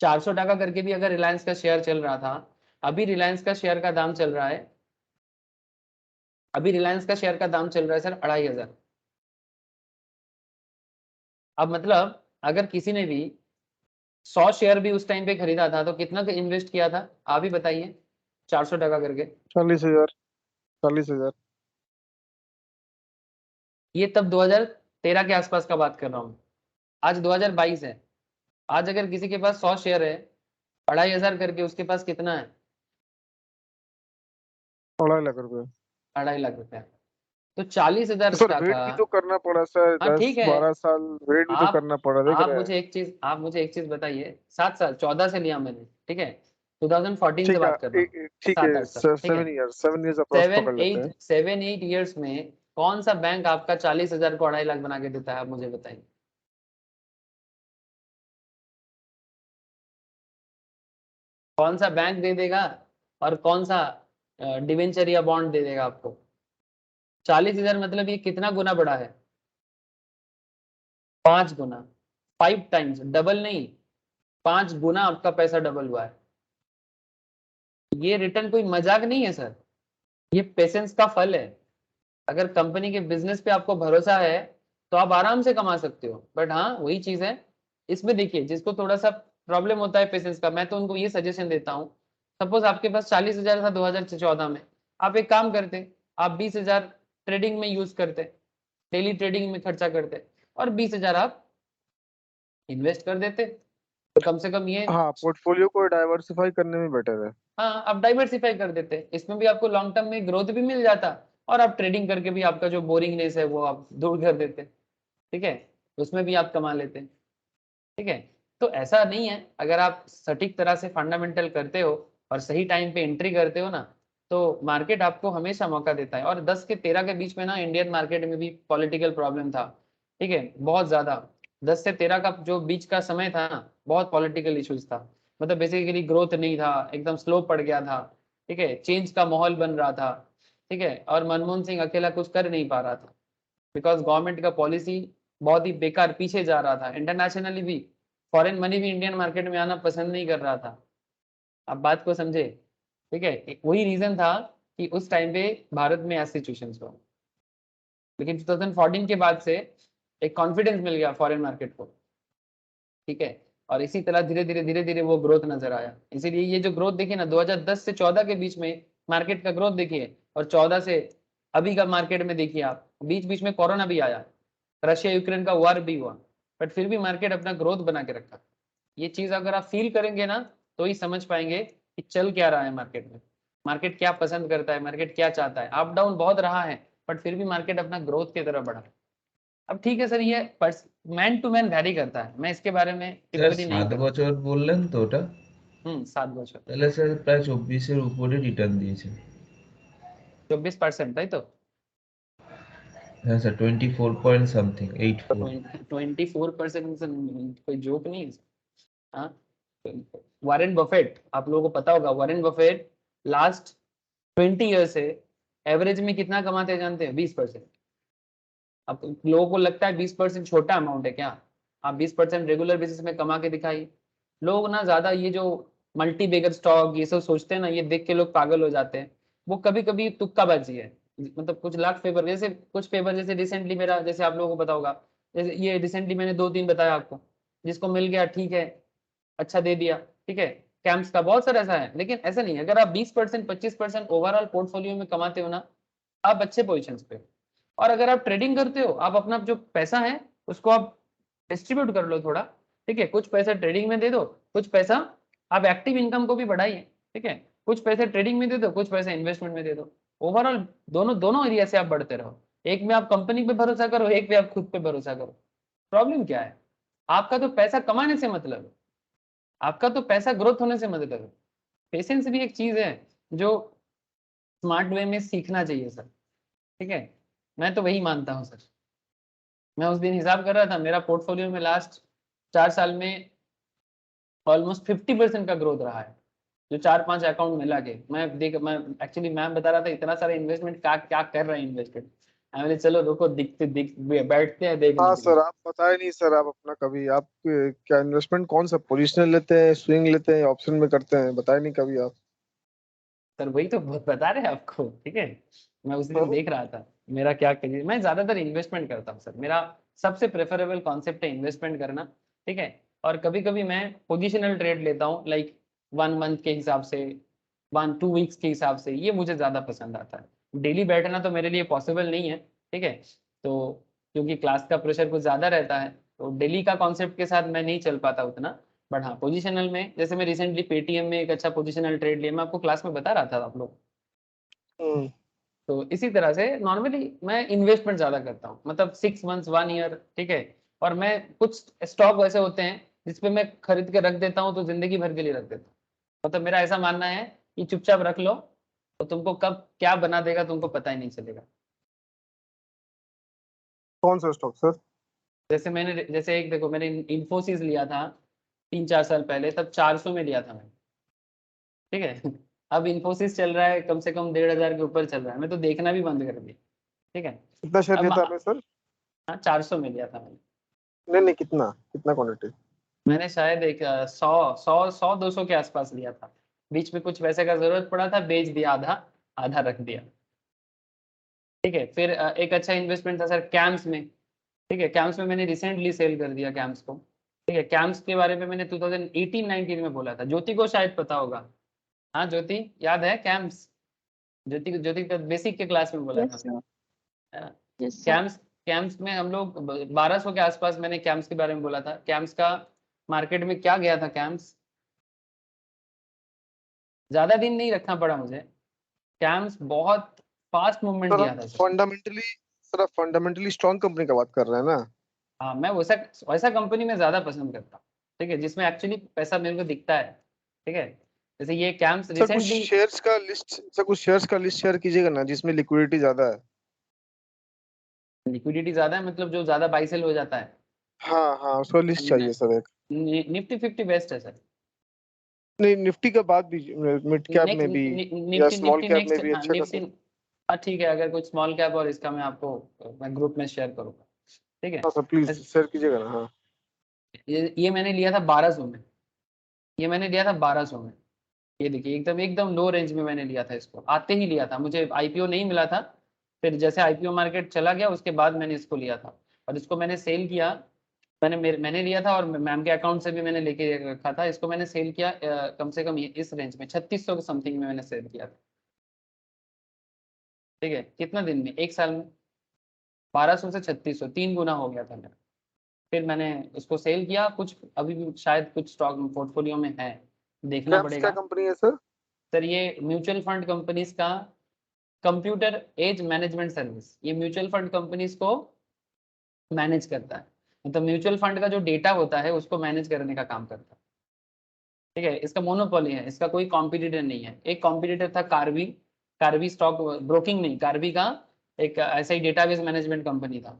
400 टका करके भी अगर रिलायंस का शेयर चल रहा था, अभी रिलायंस का शेयर का दाम चल रहा है, अभी रिलायंस का शेयर का दाम चल रहा है सर 2500। अब मतलब अगर किसी ने भी 100 शेयर भी उस टाइम पे खरीदा था, तो कितना का इन्वेस्ट किया था आप ही बताइए, 400 टका करके। 40,000। 40,000। ये तब 2013 के आसपास का बात कर रहा हूँ, आज 2022 है। आज अगर किसी के पास 100 शेयर है, 2500 करके, उसके पास कितना है? 2.5 लाख रुपए। 2.5 लाख रुपया। तो 40,000 तो सर वेट टका। भी तो करना पड़ा सर, हाँ दस ठीक है। बारह साल वेट भी तो आप करना पड़ा, देख रहे हैं। आप मुझे एक चीज बताइए, 7 साल, 14 से लिया मैंने, ठीक है, 2014 से ठीक है। बात कर रहा हूँ। ठीक है। 7-8 साल, ठीक है। 7 ईयर, 7 ईयर्स अप्रॉक्स पकड़ लेते हैं। 7-8 ईयर्स में कौन सा बैंक आपका 40,000 को 2.5 लाख बना के देता है, आप मुझे बताइए। कौन सा बैंक दे देगा, और कौन सा डिवेंचर या बॉन्ड दे देगा आपको? 40,000 मतलब ये कितना गुना बढ़ा है? 5 गुना, 5 टाइम्स, डबल नहीं, 5 गुना आपका पैसा डबल हुआ है। ये रिटर्न कोई मजाक नहीं है सर, ये पेशेंस का फल है। अगर कंपनी के बिजनेस पे आपको भरोसा है, तो आप आराम से कमा सकते हो। बट हाँ, वही चीज है, इसमें देखिए, जिसको थोड़ा सा प्रॉब्लम होता है पेशेंस का, मैं तो उनको ये सजेशन देता हूँ। सपोज आपके पास 40,000 था 2014 में, आप एक काम करते, आप 20,000 ट्रेडिंग में यूज करते, डेली ट्रेडिंग में खर्चा करते, और 20,000 आप इन्वेस्ट कर देते, तो कम से कम ये। हाँ, पोर्टफोलियो को डाइवर्सिफाई करने में बेटर है। हाँ, आप डाइवर्सिफाई कर देते, इसमें भी आपको लॉन्ग टर्म में ग्रोथ भी मिल जाता, और आप ट्रेडिंग करके भी आपका जो बोरिंगनेस है वो आप दूर कर देते, ठीक है, उसमें भी आप कमा लेते, ठीक है। तो ऐसा नहीं है, अगर आप सटीक तरह से फंडामेंटल करते हो और सही टाइम पे एंट्री करते हो ना, तो मार्केट आपको हमेशा मौका देता है। और 10 के 13 के बीच में ना, इंडियन मार्केट में भी पॉलिटिकल प्रॉब्लम था, ठीक है, बहुत ज्यादा। 10 से 13 का जो बीच का समय था ना, बहुत पॉलिटिकल इश्यूज था, मतलब बेसिकली ग्रोथ नहीं था, एकदम स्लो पड़ गया था, ठीक है, चेंज का माहौल बन रहा था, ठीक है, और मनमोहन सिंह अकेला कुछ कर नहीं पा रहा था, बिकॉज गवर्नमेंट का पॉलिसी बहुत ही बेकार पीछे जा रहा था, इंटरनेशनली भी फॉरेन मनी भी इंडियन मार्केट में आना पसंद नहीं कर रहा था। आप बात को समझे, ठीक है, वही रीजन था कि उस टाइम पे भारत में ऐसी सिचुएशंस हुआ। लेकिन 2014 के बाद से एक कॉन्फिडेंस मिल गया फॉरेन मार्केट को, ठीक है, और इसी तरह धीरे धीरे वो ग्रोथ नजर आया। इसीलिए ये जो ग्रोथ देखिए ना, 2010 से 14 के बीच में मार्केट का ग्रोथ देखिए, और 14 से अभी का मार्केट में देखिए आप, बीच बीच में कोरोना भी आया, रशिया यूक्रेन का वार भी हुआ, बट फिर भी मार्केट अपना ग्रोथ बना के रखा। ये चीज अगर आप फील करेंगे ना, तो ही समझ पाएंगे कि चल क्या रहा है मार्केट में, मार्केट क्या पसंद करता है, मार्केट क्या चाहता है। अप डाउन बहुत रहा है, बट फिर भी मार्केट अपना ग्रोथ की तरफ बढ़ा। अब ठीक है सर, ये मैन टू मैन वैरी करता है, मैं इसके बारे में স্যার टिप्पणी नहीं 7 करूंगा। বছর বললেন তো ওটা? 7 বছর। তাহলে স্যার প্রায় 24-এর উপরে রিটার্ন দিয়েছে। 24% তাই তো? হ্যাঁ স্যার, 24 পয়েন্ট সামথিং, 84। 24% कोई जोक नहीं है। हाँ, वारेन बफेट, आप लोगों को पता होगा, वारेन बफेट लास्ट 20 ईयर से एवरेज में कितना कमाते हैं जानते हैं? 20%। अब लोगों को लगता है 20% छोटा अमाउंट है क्या? आप 20% रेगुलर बेसिस में कमा के दिखाइए। लोग ना ज्यादा ये जो मल्टी बेगर स्टॉक ये सब सोचते हैं ना, ये देख के लोग पागल हो जाते हैं। वो कभी कभी तुक्काबाजी है, मतलब कुछ लाख फेवर, जैसे कुछ फेवर, जैसे रिसेंटली मेरा, जैसे आप लोगों को पता होगा, जैसे ये रिसेंटली मैंने 2-3 बताया आपको, जिसको मिल गया ठीक है, अच्छा दे दिया, ठीक है, कैंप्स का बहुत सारा ऐसा है। लेकिन ऐसा नहीं है, अगर आप 20% 25% ओवरऑल पोर्टफोलियो में कमाते हो ना, आप अच्छे पोजिशन पे हो। और अगर आप ट्रेडिंग करते हो, आप अपना जो पैसा है उसको आप डिस्ट्रीब्यूट कर लो थोड़ा, ठीक है, कुछ पैसा ट्रेडिंग में दे दो, कुछ पैसा आप एक्टिव इनकम को भी बढ़ाइए, ठीक है, कुछ पैसे ट्रेडिंग में दे दो, कुछ पैसे इन्वेस्टमेंट में दे दो। ओवरऑल दोनों दोनों एरिया से आप बढ़ते रहो, एक में आप कंपनी पे भरोसा करो, एक पे आप खुद पे भरोसा करो। प्रॉब्लम क्या है? आपका तो पैसा कमाने से मतलब है, आपका तो पैसा ग्रोथ होने से मतलब है। पेशेंस भी एक चीज है जो स्मार्ट वे में सीखना चाहिए सर, ठीक है, मैं तो वही मानता हूँ सर। मैं उस दिन हिसाब कर रहा था, मेरा पोर्टफोलियो में लास्ट 4 साल में ऑलमोस्ट 50% का ग्रोथ रहा है, जो 4-5 अकाउंट मिला के मैं एक्चुअली मैम बता रहा था इतना सारा इन्वेस्टमेंट क्या क्या कर रहे हैं इन्वेस्टमेंट। मैं बोले चलो रुको दिख बैठते हैं देखने हाँ के सर, लिए। आप बताए नहीं सर, आप अपना कभी आप क्या इन्वेस्टमेंट कौन सा पोजिशनल लेते हैं, स्विंग लेते हैं, ऑप्शन में करते हैं, बताए नहीं कभी आप। सर वही तो बता रहे हैं आपको, ठीक है। मैं उस दिन हाँ? देख रहा था मेरा क्या करिए, मैं ज्यादातर इन्वेस्टमेंट करता हूँ सर, मेरा सबसे प्रेफरेबल कॉन्सेप्ट है इन्वेस्टमेंट करना, ठीक है। और कभी कभी मैं पोजिशनल ट्रेड लेता हूँ, लाइक 1 मंथ के हिसाब से, 1-2 वीक्स के हिसाब से, ये मुझे ज्यादा पसंद आता है। डेली बैठना तो मेरे लिए पॉसिबल नहीं है, ठीक है। तो क्योंकि क्लास का प्रेशर कुछ ज्यादा रहता है, तो डेली का कॉन्सेप्ट के साथ मैं नहीं चल पाता उतना। बट हाँ, पोजिशनल में जैसे मैं रिसेंटली पेटीएम में एक अच्छा पोजिशनल ट्रेड लिया, मैं आपको क्लास में बता रहा था आप लोग। हम्म। तो इसी तरह से नॉर्मली मैं इन्वेस्टमेंट ज्यादा करता हूँ, मतलब 6 मंथ्स 1 ईयर, ठीक है। और मैं कुछ स्टॉक वैसे होते हैं जिसपे मैं खरीद के रख देता हूँ तो जिंदगी भर के लिए रख देता हूँ। मतलब मेरा ऐसा मानना है कि चुपचाप रख लो, तो तुमको कब क्या बना देगा तुमको पता ही नहीं चलेगा। कौन सा स्टॉक सर? जैसे एक देखो, मैंने इन्फोसिस लिया था 3-4 साल पहले, तब 400 में लिया था मैंने, ठीक है। अब इन्फोसिस चल रहा है कम से कम 1,500 के ऊपर चल रहा है, मैं तो देखना भी बंद कर दिया, ठीक है। कितना शेयर अब लिया था आपने सर? हाँ, 400 में लिया था मैंने। नहीं नहीं, कितना कितना क्वांटिटी? मैंने शायद एक 100-200 के आसपास लिया था। बीच में कुछ पैसे का जरूरत पड़ा था, बेच दिया आधा, आधा रख दिया, ठीक है। फिर एक अच्छा इन्वेस्टमेंट था सर कैम्स में, ठीक है। कैम्स में मैंने रिसेंटली सेल कर दिया कैम्स को, ठीक है। कैम्स के बारे में मैंने 2018-19 में बोला था, ज्योति को शायद पता होगा। हाँ ज्योति, याद है कैम्स? ज्योति ज्योति का बेसिक के क्लास में बोला यस था सर। मैंने। Yes sir. कैम्स कैम्स में हम लोग 1200 के आसपास मैंने कैम्स के बारे में बोला था। कैम्स का मार्केट में क्या गया था, कैम्स ज्यादा दिन नहीं रखना पड़ा मुझे, कैम्स बहुत फास्ट मूवमेंट सर दिया आप था सर। फंडामेंटली सर आप फंडामेंटली स्ट्रॉन्ग कंपनी का बात कर रहे हैं ना? हाँ, मैं वैसा वैसा कंपनी में ज्यादा पसंद करता हूँ, ठीक है, जिसमें एक्चुअली पैसा मेरे को दिखता है, ठीक है। जैसे ये कैम्स सर कुछ रिसेंटली। शेयर्स का लिस्ट सर कुछ शेयर्स का लिस्ट शेयर कीजिएगा ना, जिसमें लिक्विडिटी ज्यादा है। लिक्विडिटी ज्यादा है, मतलब जो ज्यादा बाई सेल हो जाता है। हाँ हाँ, उसका लिस्ट चाहिए सर एक। निफ्टी 50 बेस्ट है सर। नहीं, निफ्टी का बाद भी, मिड कैप में भी या निफ्टी स्मॉल निफ्टी कैप में नेक्स्ट, भी हाँ अच्छा निफ्टी। खासा। हाँ ठीक है, अगर कुछ स्मॉल कैप और इसका मैं आपको मैं ग्रुप में शेयर करूँगा, ठीक है। हाँ सर, प्लीज बस शेयर कीजिएगा ना। हाँ। ये मैंने लिया था 1200 में, ये मैंने लिया था 1200 में। ये देखिए एकदम एकदम लो रेंज में मैंने लिया था इसको, आते ही लिया था, मुझे आईपीओ नहीं मिला था। फिर जैसे आईपीओ मार्केट चला गया उसके बाद मैंने इसको लिया था, और इसको मैंने सेल किया। मैंने लिया था और मैम के अकाउंट से भी मैंने लेके रखा था इसको, मैंने सेल किया कम से कम इस रेंज में 3600 के समथिंग में मैंने सेल किया था, ठीक है। कितना दिन में, 1 साल में 1200 से 3600, 3 गुना हो गया था मेरा। फिर मैंने उसको सेल किया, कुछ अभी भी शायद कुछ स्टॉक पोर्टफोलियो में है, देखना कैप्स क्या पड़ेगा। कंपनी है सर? सर ये म्यूचुअल फंड कंपनीज का कंप्यूटर एज मैनेजमेंट सर्विस, ये म्यूचुअल फंड कंपनीज को मैनेज करता है, मतलब म्यूचुअल फंड का जो डेटा होता है उसको मैनेज करने का काम करता है, ठीक है। इसका मोनोपोली है, इसका कोई कॉम्पिटिटर नहीं है। एक कॉम्पिटिटर था कार्वी, कार्वी स्टॉक ब्रोकिंग नहीं, कार्वी का एक ऐसा ही डेटाबेस मैनेजमेंट कंपनी था,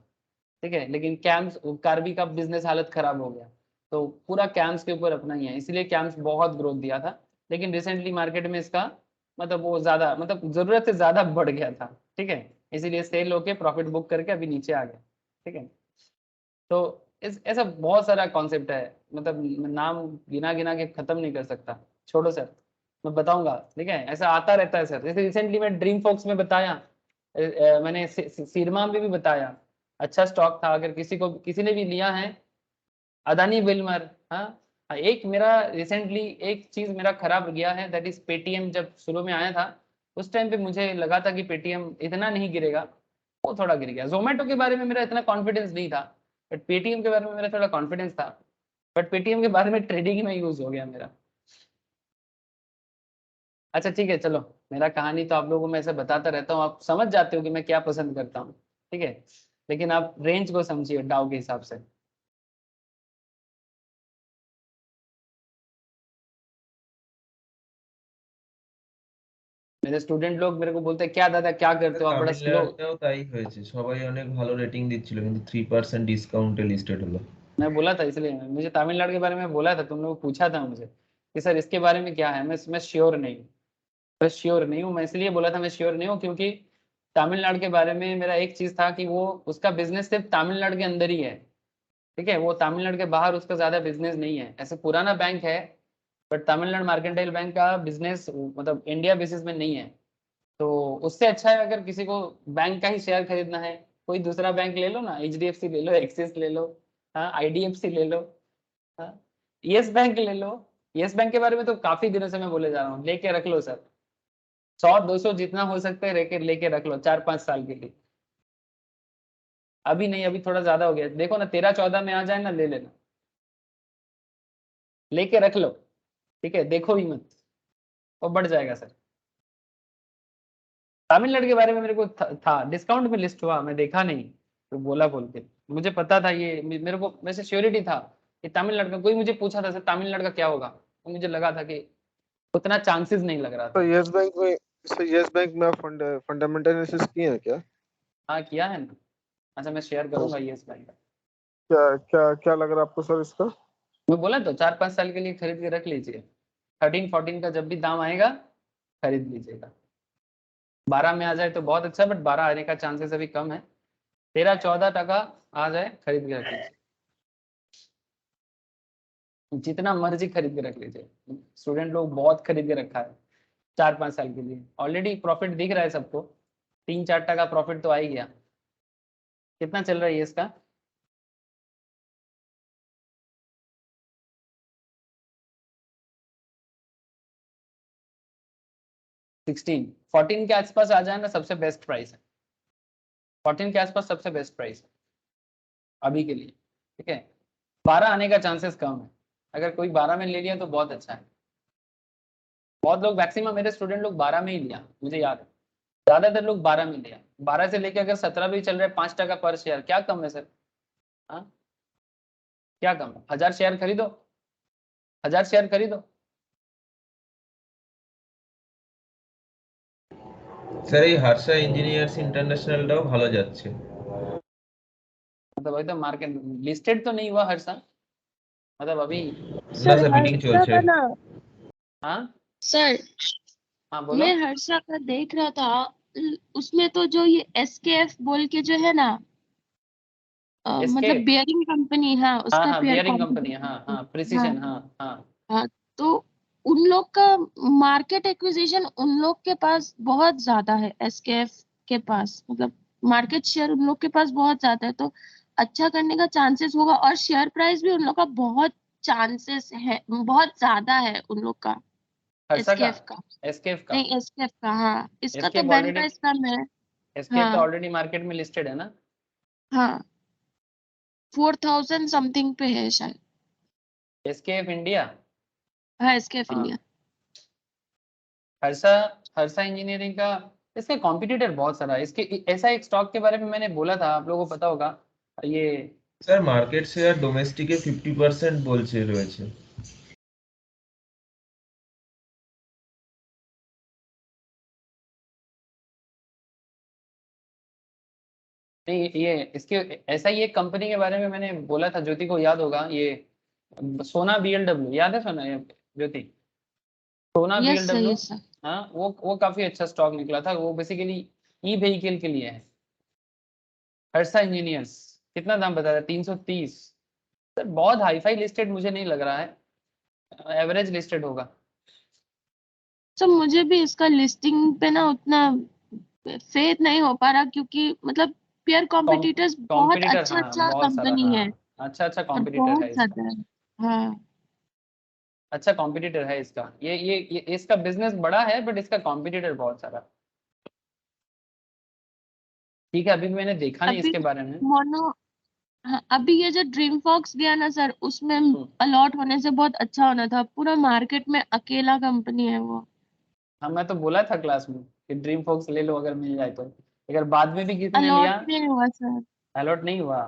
ठीक है। लेकिन कैम्स, कार्वी का बिजनेस हालत खराब हो गया, तो पूरा कैम्स के ऊपर अपना ही है, इसलिए कैम्स बहुत ग्रोथ दिया था। लेकिन रिसेंटली मार्केट में इसका मतलब वो ज्यादा, मतलब जरूरत से ज्यादा बढ़ गया था, ठीक है। इसीलिए सेल होके प्रॉफिट बुक करके अभी नीचे आ गया, ठीक है। तो इस ऐसा बहुत सारा कॉन्सेप्ट है, मतलब नाम गिना गिना के खत्म नहीं कर सकता। छोड़ो सर, मैं बताऊंगा, ठीक है, ऐसा आता रहता है सर। जैसे रिसेंटली मैं ड्रीम फोक्स में बताया, मैंने सीरमा में भी बताया, अच्छा स्टॉक था, अगर किसी ने भी लिया है। अदानी विल्मर, हाँ। एक मेरा रिसेंटली एक चीज मेरा खराब गया है, दैट इज पेटीएम। जब शुरू में आया था उस टाइम पे मुझे लगा था कि पेटीएम इतना नहीं गिरेगा, वो थोड़ा गिर गया। जोमेटो के बारे में मेरा इतना कॉन्फिडेंस नहीं था, बट पेटीएम के बारे में मेरा थोड़ा कॉन्फिडेंस था। बट पेटीएम के बारे में ट्रेडिंग में यूज हो गया मेरा। अच्छा ठीक है, चलो, मेरा कहानी तो आप लोगों को मैं ऐसे बताता रहता हूँ, आप समझ जाते हो कि मैं क्या पसंद करता हूँ, ठीक है। लेकिन आप रेंज को समझिए डाउ के हिसाब से। मेरे स्टूडेंट लोग मेरे को बोलते हैं क्या दादा क्या करते हो आप, बड़ा स्लो। তামিলনাড়ুতেও তাই হয়েছে, সবাই অনেক ভালো রেটিং দিচ্ছিল কিন্তু 3% ডিসকাউন্টে লিস্টেড হলো। मैं बोला था, इसलिए मुझे तमिलनाडु के बारे में बोला था, तुम लोग पूछा था मुझे। कि सर इसके बारे में क्या है, मैं श्योर नहीं हूँ, मैं श्योर नहीं हूँ। मैं इसलिए बोला था मैं श्योर नहीं हूँ क्योंकि तमिलनाडु के बारे में मेरा एक चीज था कि वो उसका बिजनेस सिर्फ तमिलनाडु के अंदर ही है, ठीक है, वो तमिलनाडु के बाहर उसका ज्यादा बिजनेस नहीं है। ऐसे पुराना बैंक है बट तमिलनाडु मार्केंटाइल बैंक का बिजनेस मतलब इंडिया बेसिस में नहीं है। तो उससे अच्छा है अगर किसी को बैंक का ही शेयर खरीदना है, कोई दूसरा बैंक ले लो ना, HDFC ले लो, एक्सिस ले लो, हाँ, IDFC ले लो, हाँ, यस बैंक ले लो। यस बैंक के बारे में तो काफी दिनों से मैं बोले जा रहा हूँ, लेके रख लो सर, 100-200 जितना हो सकता है लेके रख लो 4-5 साल के लिए। अभी नहीं, अभी थोड़ा ज्यादा हो गया, देखो ना 13-14 में आ जाए ना, ले लेना, लेके रख लो, ठीक है, देखो भी मत, और बढ़ जाएगा सर। तमिलनाडु के बारे में मेरे को था डिस्काउंट में लिस्ट हुआ, मैं देखा नहीं तो बोला बोल के, मुझे पता था ये, मेरे को वैसे श्योरिटी था कि तमिलनाडु का, कोई मुझे पूछा था सर तमिलनाडु का क्या होगा, तो मुझे लगा था कि उतना चांसेस नहीं लग रहा तो था। यस बैंक में आप फंडामेंटल एनालिसिस किए हैं क्या? हाँ किया है ना। अच्छा मैं शेयर तो करूंगा ये बैंक का। क्या क्या क्या लग रहा है आपको सर इसका? मैं बोला तो 4-5 साल के लिए खरीद के रख लीजिए, 13-14 का जब भी दाम आएगा खरीद लीजिएगा। 12 में आ जाए तो बहुत अच्छा, बट 12 आने का चांसेस अभी कम है। 13-14 टका आ जाए खरीद के रख लीजिए, जितना मर्जी खरीद के रख लीजिए। स्टूडेंट लोग बहुत खरीद के रखा है 4-5 साल के लिए, ऑलरेडी प्रॉफिट दिख रहा है सबको, 3-4 टका प्रॉफिट तो आ ही गया। कितना चल रहा है ये इसका? सिक्सटीन 14 के आसपास आ जाए ना, सबसे बेस्ट प्राइस है। 14 के आसपास सबसे बेस्ट प्राइस है अभी के लिए, ठीक है। 12 आने का चांसेस कम है, अगर कोई 12 में ले लिया तो बहुत अच्छा है। बहुत लोग, मैक्सिमम मेरे स्टूडेंट लोग 12 में ही लिया, मुझे याद है ज्यादातर लोग 12 में लिया। 12 से लेके अगर 17 भी चल रहा है, 5 टका पर शेयर, क्या कम है सर? हाँ, क्या कम है? 1000 शेयर खरीदो, 1000 शेयर खरीदो। স্যার এই হার্ষা ইঞ্জিনিয়ার্স ইন্টারন্যাশনালটাও ভালো যাচ্ছে। मतलब एकदम मार्केट लिस्टेड तो नहीं हुआ हर साल, मतलब अभी। না सर স্যার মিটিং हर्षा চলছে। का ना, हाँ सर हाँ बोलो। मैं हर्षा का देख रहा था, उसमें तो जो ये SKF बोल के जो है ना, इसके, मतलब बियरिंग कंपनी, हाँ हाँ उसका हाँ पेयर बियरिंग कंपनी, हाँ कंपनी। हाँ हाँ प्रिसीजन, हाँ हाँ। हाँ, तो उन लोग का मार्केट एक्विजिशन उन लोग के पास बहुत ज्यादा है, SKF के पास, मतलब मार्केट शेयर उन लोग के पास बहुत ज्यादा है, तो अच्छा करने का चांसेस होगा, और शेयर प्राइस भी उन लोग का बहुत चांसेस है, बहुत ज्यादा है उन लोग का, हर्षा का, SKF का। एसकेएफ का। नहीं, SKF का, हाँ इसका तो एसकेएफ बैंक ऑलरेडी, प्राइस कम है। एसकेएफ तो हाँ ऑलरेडी मार्केट में लिस्टेड है ना। हाँ, 4000 समथिंग पे है शायद। एसकेएफ इंडिया, हाँ, SKF हाँ। इंडिया। हर्षा, हर्षा इंजीनियरिंग का, इसके कॉम्पिटिटर बहुत सारा है इसके। ऐसा एक स्टॉक के बारे में मैंने बोला था, आप लोगों को पता होगा ये। স্যার মার্কেট শেয়ার ডোমেস্টিকে 50% বলছে রয়েছে। नहीं ये इसके, ऐसा ही एक कंपनी के बारे में मैंने बोला था, ज्योति को याद होगा, ये सोना BLW, याद है सोना ये ज्योति? सोना yes sir, BLW, yes sir. हाँ वो काफी अच्छा स्टॉक निकला था, वो बेसिकली ई व्हीकल के लिए है। हर्षा इंजीनियर्स, कितना दाम बताया था? 330। सर बहुत हाई फाई लिस्टेड मुझे नहीं लग रहा है, एवरेज लिस्टेड होगा। सर मुझे भी इसका लिस्टिंग पे ना उतना फेथ नहीं हो पा रहा, क्योंकि मतलब पेयर कॉम्पिटिटर्स बहुत कॉम्पिटिटर, अच्छा हाँ अच्छा बहुत सारा, कंपनी है, हाँ अच्छा अच्छा और कॉम्पिटिटर बहुत है इसका, ज्यादा है। हाँ अच्छा कॉम्पिटिटर है इसका, ये इसका बिजनेस बड़ा है बट इसका कॉम्पिटिटर बहुत सारा। ठीक है, अभी भी मैंने देखा नहीं अभी इसके बारे में। मोनो, हाँ अभी ये जो ड्रीम फॉक्स गया ना सर, उसमें हम्म, अलॉट होने से बहुत अच्छा होना था, पूरा मार्केट में अकेला कंपनी है वो। हाँ मैं तो बोला था क्लास में कि ड्रीम फोक्स ले लो अगर मिल जाए तो, अगर बाद में भी किसी ने अलॉट लिया। नहीं हुआ सर। अलॉट नहीं हुआ,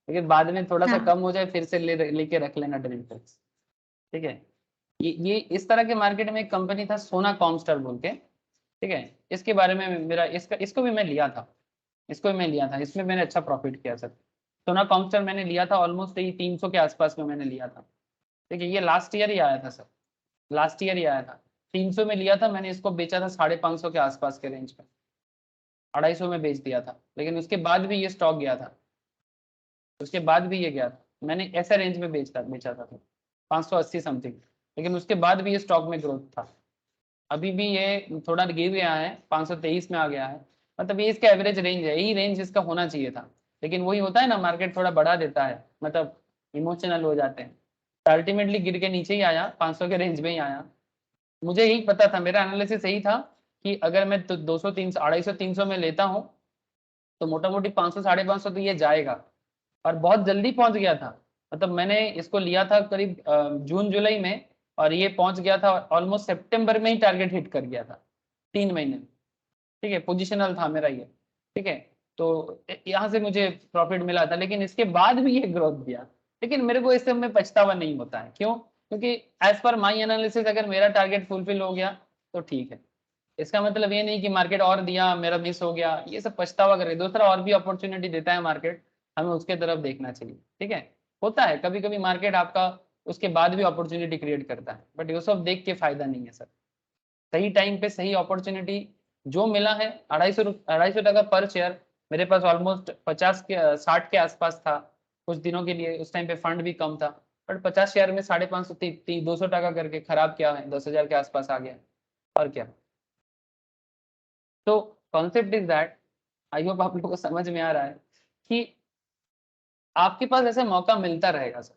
लेकिन बाद में थोड़ा सा हाँ, कम हो जाए फिर से लेके रख लेना ड्रीम फोक्स, ठीक है। ये इस तरह के मार्केट में एक कंपनी था सोना कॉमस्टार बोल के, ठीक है। इसके बारे में मेरा इसको भी मैं लिया था, इसको भी मैं लिया था, इसमें मैंने अच्छा प्रॉफिट किया सर। सोना कॉमस्टार मैंने लिया था ऑलमोस्ट 300 के आसपास में मैंने लिया था, ठीक है, ये लास्ट ईयर ही आया था सर। लास्ट ईयर ही आया था, 300 में लिया था मैंने, इसको बेचा था 550 के आसपास के रेंज में, 250 में बेच दिया था। लेकिन उसके बाद भी ये स्टॉक गया था, उसके बाद भी ये गया था, मैंने ऐसा रेंज में बेचा था 580 समथिंग, लेकिन उसके बाद भी ये स्टॉक में ग्रोथ था। अभी भी ये थोड़ा गिर गया है, 523 में आ गया है, मतलब ये इसका एवरेज रेंज है, यही रेंज इसका होना चाहिए था। लेकिन वही होता है ना, मार्केट थोड़ा बढ़ा देता है, मतलब इमोशनल हो जाते हैं। अल्टीमेटली गिर के नीचे ही आया, 500 के रेंज में ही आया। मुझे यही पता था, मेरा एनालिसिस यही था कि अगर मैं 200 300 250 300 में लेता हूँ तो मोटा मोटी 500 550 तो ये जाएगा। और बहुत जल्दी पहुंच गया था, मतलब मैंने इसको लिया था करीब जून जुलाई में, और ये पहुंच गया था ऑलमोस्ट सितंबर में ही, टारगेट हिट कर गया था 3 महीने में। ठीक है, पोजिशनल था मेरा ये। ठीक है, तो यहाँ से मुझे प्रॉफिट मिला था, लेकिन इसके बाद भी ये ग्रोथ दिया। लेकिन मेरे को इस सब में पछतावा नहीं होता है, क्यों? क्योंकि एज पर माई एनालिसिस अगर मेरा टारगेट फुलफिल हो गया तो ठीक है। इसका मतलब ये नहीं कि मार्केट और दिया मेरा मिस हो गया, ये सब पछतावा करे। दूसरा और भी अपॉर्चुनिटी देता है मार्केट, हमें उसके तरफ देखना चाहिए। ठीक है, होता है कभी कभी मार्केट आपका उसके बाद भी अपॉर्चुनिटी क्रिएट करता है, बट ये सब देख के फायदा नहीं है सर। सही टाइम पे सही अपॉर्चुनिटी जो मिला है, 250 टका पर शेयर, मेरे पास ऑलमोस्ट 50 के 60 के आसपास था कुछ दिनों के लिए, उस टाइम पे फंड भी कम था, बट 50 शेयर में 550 200 टका करके खराब क्या है, 10,000 के आसपास आ गया, और क्या। तो concept is that, I hope आप लोगों को समझ में आ रहा है कि आपके पास ऐसा मौका मिलता रहेगा सर।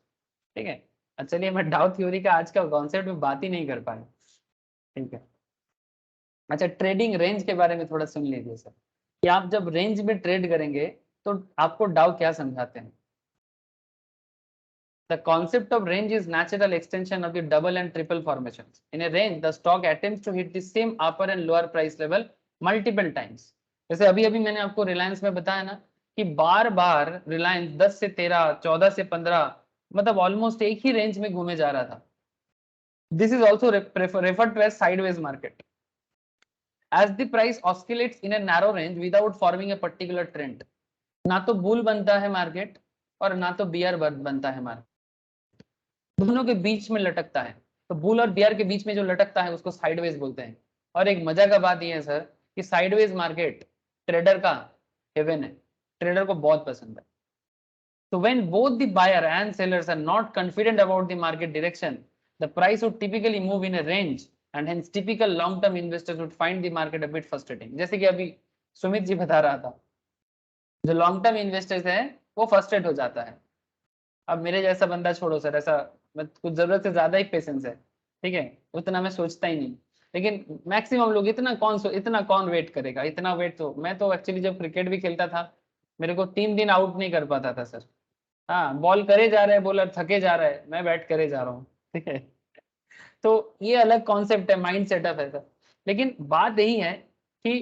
ठीक है, चलिए मैं डाउ थ्योरी का आज का कॉन्सेप्ट में बात ही नहीं कर पाया। ठीक है, अच्छा ट्रेडिंग रेंज के बारे में थोड़ा सुन लीजिए सर, कि आप जब रेंज में ट्रेड करेंगे तो आपको डाउ क्या समझाते हैं। The concept of range is natural extension of the double and triple formations. In a range, the stock attempts to hit the same upper and lower price level multiple times. जैसे अभी अभी मैंने आपको रिलायंस में बताया ना कि बार बार रिलायंस 10 से 13, 14 से 15, मतलब ऑलमोस्ट एक ही रेंज में घूमे जा रहा था। This is also referred to as sideways market, as the price oscillates in a narrow range without forming a particular trend. ना तो बुल बनता है मार्केट और ना तो बियर बनता है मार्केट, दोनों के बीच में लटकता है। तो बुल और बियर के बीच में जो लटकता है उसको साइडवेज बोलते हैं। और एक मजा का बात यह है सर कि साइडवेज मार्केट ट्रेडर का हेवन है, ट्रेडर को बहुत पसंद है। So when both the buyer and sellers are not confident about the market direction, the price would typically move in a range, and hence typical long-term investors would find the market a bit frustrating. जैसे कि अभी सुमित जी बता रहा था, जो long term investors है वो frustrate हो जाता है। अब मेरे जैसा बंदा छोड़ो सर, ऐसा मैं कुछ जरूरत से ज्यादा ही पेशेंस है। ठीक है, उतना मैं सोचता ही नहीं, लेकिन मैक्सिमम लोग इतना कौन वेट करेगा, इतना वेट। तो मैं तो एक्चुअली जब क्रिकेट भी खेलता था, मेरे को 3 दिन आउट नहीं कर पाता था सर। हाँ, बॉल करे जा रहे हैं, बॉलर थके जा रहा है, मैं बैट करे जा रहा हूँ। ठीक है, तो ये अलग कॉन्सेप्ट है, माइंड सेटअप है सर। लेकिन बात यही है कि